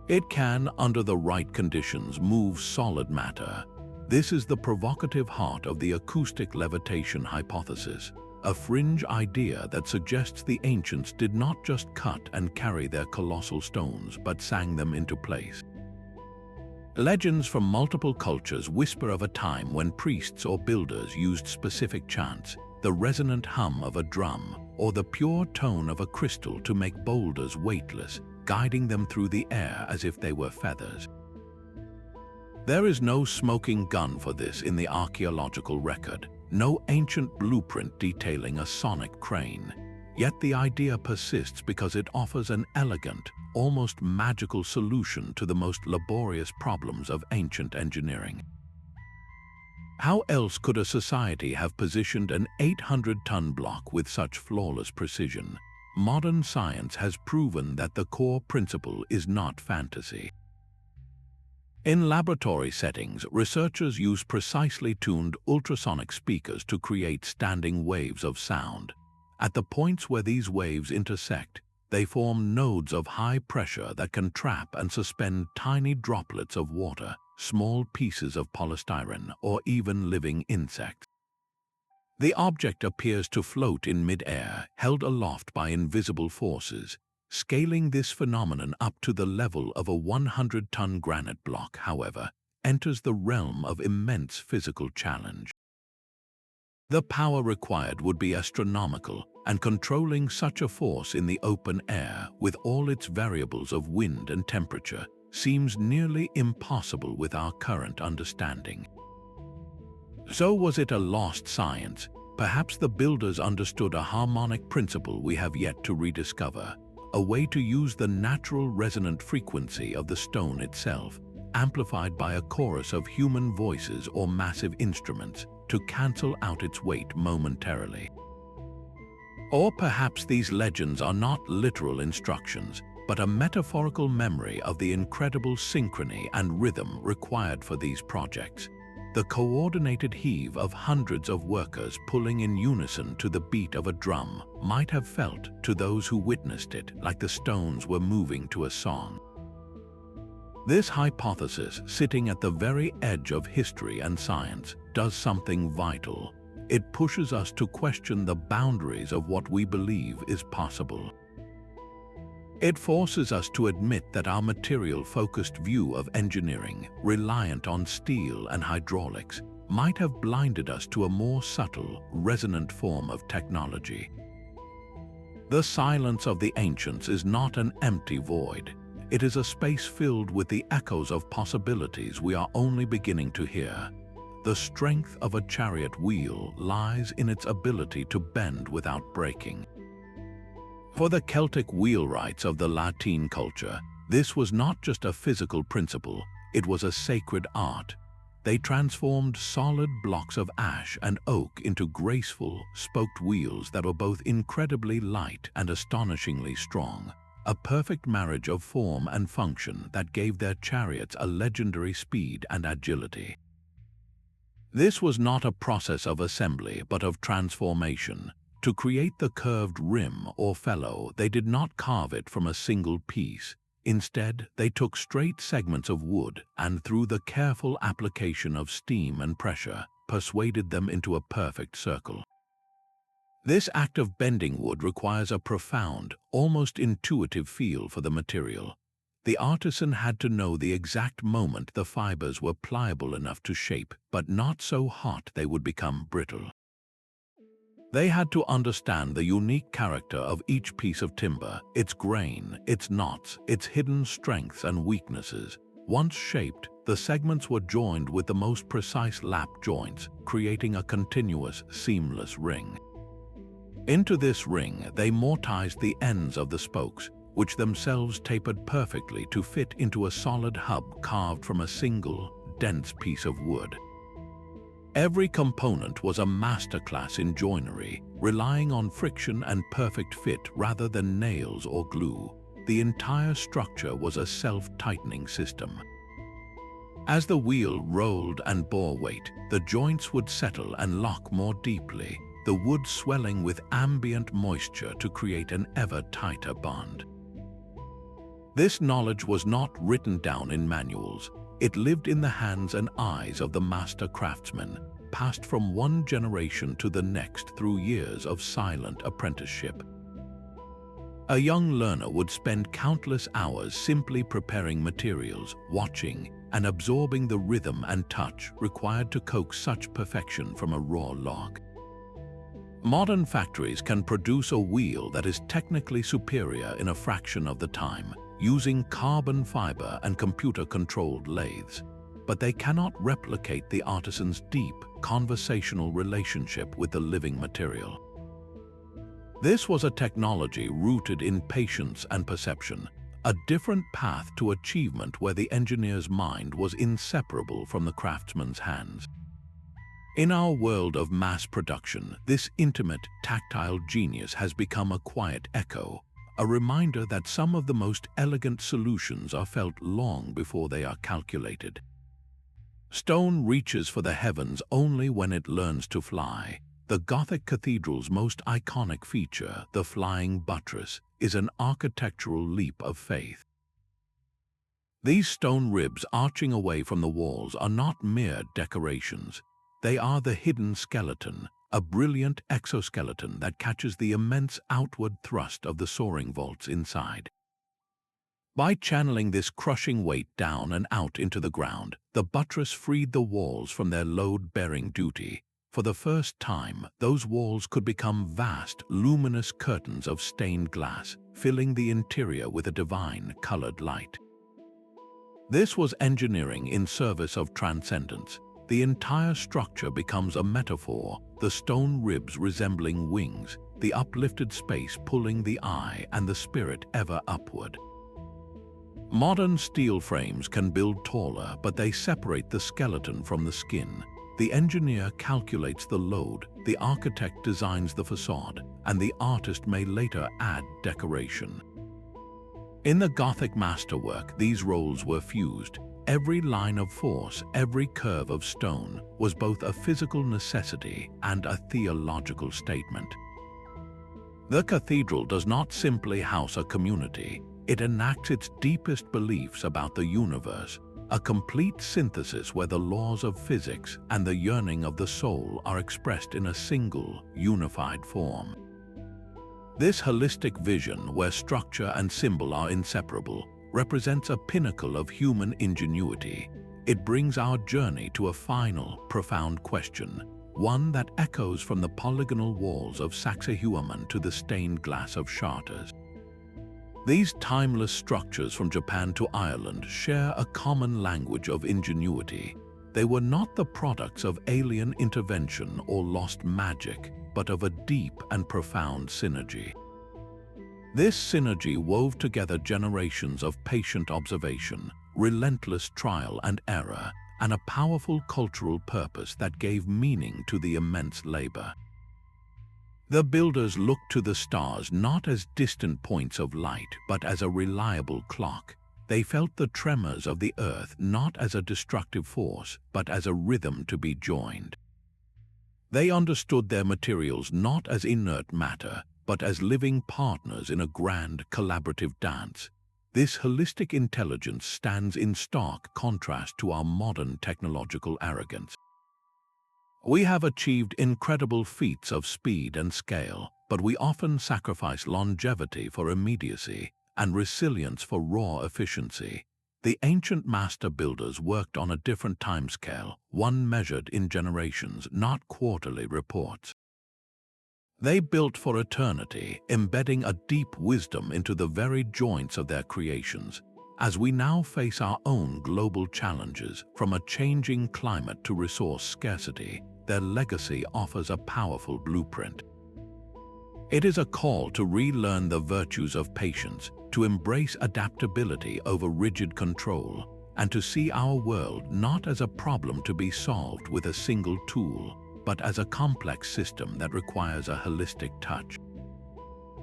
It can, under the right conditions, move solid matter. This is the provocative heart of the acoustic levitation hypothesis, a fringe idea that suggests the ancients did not just cut and carry their colossal stones, but sang them into place. Legends from multiple cultures whisper of a time when priests or builders used specific chants, the resonant hum of a drum, or the pure tone of a crystal to make boulders weightless, guiding them through the air as if they were feathers. There is no smoking gun for this in the archaeological record, no ancient blueprint detailing a sonic crane. Yet the idea persists because it offers an elegant, almost magical solution to the most laborious problems of ancient engineering. How else could a society have positioned an 800-ton block with such flawless precision? Modern science has proven that the core principle is not fantasy. In laboratory settings, researchers use precisely tuned ultrasonic speakers to create standing waves of sound. At the points where these waves intersect, they form nodes of high pressure that can trap and suspend tiny droplets of water, small pieces of polystyrene, or even living insects. The object appears to float in mid-air, held aloft by invisible forces. Scaling this phenomenon up to the level of a 100-ton granite block, however, enters the realm of immense physical challenge. The power required would be astronomical, and controlling such a force in the open air, with all its variables of wind and temperature, seems nearly impossible with our current understanding. So was it a lost science? Perhaps the builders understood a harmonic principle we have yet to rediscover, a way to use the natural resonant frequency of the stone itself, amplified by a chorus of human voices or massive instruments, to cancel out its weight momentarily. Or perhaps these legends are not literal instructions, but a metaphorical memory of the incredible synchrony and rhythm required for these projects. The coordinated heave of hundreds of workers pulling in unison to the beat of a drum might have felt, to those who witnessed it, like the stones were moving to a song. This hypothesis, sitting at the very edge of history and science, does something vital. It pushes us to question the boundaries of what we believe is possible. It forces us to admit that our material-focused view of engineering, reliant on steel and hydraulics, might have blinded us to a more subtle, resonant form of technology. The silence of the ancients is not an empty void. It is a space filled with the echoes of possibilities we are only beginning to hear. The strength of a chariot wheel lies in its ability to bend without breaking. For the Celtic wheelwrights of the Latin culture, this was not just a physical principle, it was a sacred art. They transformed solid blocks of ash and oak into graceful, spoked wheels that were both incredibly light and astonishingly strong, a perfect marriage of form and function that gave their chariots a legendary speed and agility. This was not a process of assembly, but of transformation. To create the curved rim or felloe, they did not carve it from a single piece. Instead, they took straight segments of wood and, through the careful application of steam and pressure, persuaded them into a perfect circle. This act of bending wood requires a profound, almost intuitive feel for the material. The artisan had to know the exact moment the fibers were pliable enough to shape, but not so hot they would become brittle. They had to understand the unique character of each piece of timber, its grain, its knots, its hidden strengths and weaknesses. Once shaped, the segments were joined with the most precise lap joints, creating a continuous, seamless ring. Into this ring, they mortised the ends of the spokes, which themselves tapered perfectly to fit into a solid hub carved from a single, dense piece of wood. Every component was a masterclass in joinery, relying on friction and perfect fit rather than nails or glue. The entire structure was a self-tightening system. As the wheel rolled and bore weight, the joints would settle and lock more deeply, the wood swelling with ambient moisture to create an ever tighter bond. This knowledge was not written down in manuals. It lived in the hands and eyes of the master craftsmen, passed from one generation to the next through years of silent apprenticeship. A young learner would spend countless hours simply preparing materials, watching, and absorbing the rhythm and touch required to coax such perfection from a raw log. Modern factories can produce a wheel that is technically superior in a fraction of the time, using carbon fiber and computer-controlled lathes, but they cannot replicate the artisan's deep, conversational relationship with the living material. This was a technology rooted in patience and perception, a different path to achievement where the engineer's mind was inseparable from the craftsman's hands. In our world of mass production, this intimate, tactile genius has become a quiet echo, a reminder that some of the most elegant solutions are felt long before they are calculated. Stone reaches for the heavens only when it learns to fly. The Gothic cathedral's most iconic feature, the flying buttress, is an architectural leap of faith. These stone ribs arching away from the walls are not mere decorations. They are the hidden skeleton, a brilliant exoskeleton that catches the immense outward thrust of the soaring vaults inside. By channeling this crushing weight down and out into the ground, the buttress freed the walls from their load-bearing duty. For the first time, those walls could become vast, luminous curtains of stained glass, filling the interior with a divine, colored light. This was engineering in service of transcendence. The entire structure becomes a metaphor, the stone ribs resembling wings, the uplifted space pulling the eye and the spirit ever upward. Modern steel frames can build taller, but they separate the skeleton from the skin. The engineer calculates the load, the architect designs the facade, and the artist may later add decoration. In the Gothic masterwork, these roles were fused. Every line of force, every curve of stone was both a physical necessity and a theological statement. The cathedral does not simply house a community, it enacts its deepest beliefs about the universe, a complete synthesis where the laws of physics and the yearning of the soul are expressed in a single, unified form. This holistic vision, where structure and symbol are inseparable, represents a pinnacle of human ingenuity. It brings our journey to a final, profound question, one that echoes from the polygonal walls of Sacsayhuaman to the stained glass of Chartres. These timeless structures from Japan to Ireland share a common language of ingenuity. They were not the products of alien intervention or lost magic, but of a deep and profound synergy. This synergy wove together generations of patient observation, relentless trial and error, and a powerful cultural purpose that gave meaning to the immense labor. The builders looked to the stars not as distant points of light, but as a reliable clock. They felt the tremors of the earth not as a destructive force, but as a rhythm to be joined. They understood their materials not as inert matter, but as living partners in a grand collaborative dance. This holistic intelligence stands in stark contrast to our modern technological arrogance. We have achieved incredible feats of speed and scale, but we often sacrifice longevity for immediacy and resilience for raw efficiency. The ancient master builders worked on a different timescale, one measured in generations, not quarterly reports. They built for eternity, embedding a deep wisdom into the very joints of their creations. As we now face our own global challenges, from a changing climate to resource scarcity, their legacy offers a powerful blueprint. It is a call to relearn the virtues of patience, to embrace adaptability over rigid control, and to see our world not as a problem to be solved with a single tool, but as a complex system that requires a holistic touch.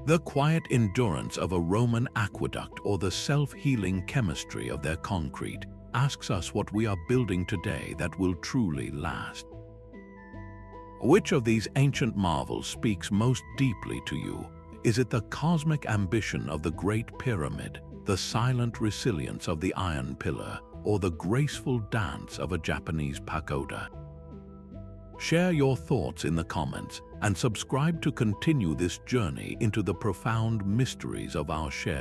The quiet endurance of a Roman aqueduct or the self-healing chemistry of their concrete asks us what we are building today that will truly last. Which of these ancient marvels speaks most deeply to you? Is it the cosmic ambition of the Great Pyramid, the silent resilience of the Iron Pillar, or the graceful dance of a Japanese pagoda? Share your thoughts in the comments and subscribe to continue this journey into the profound mysteries of our shared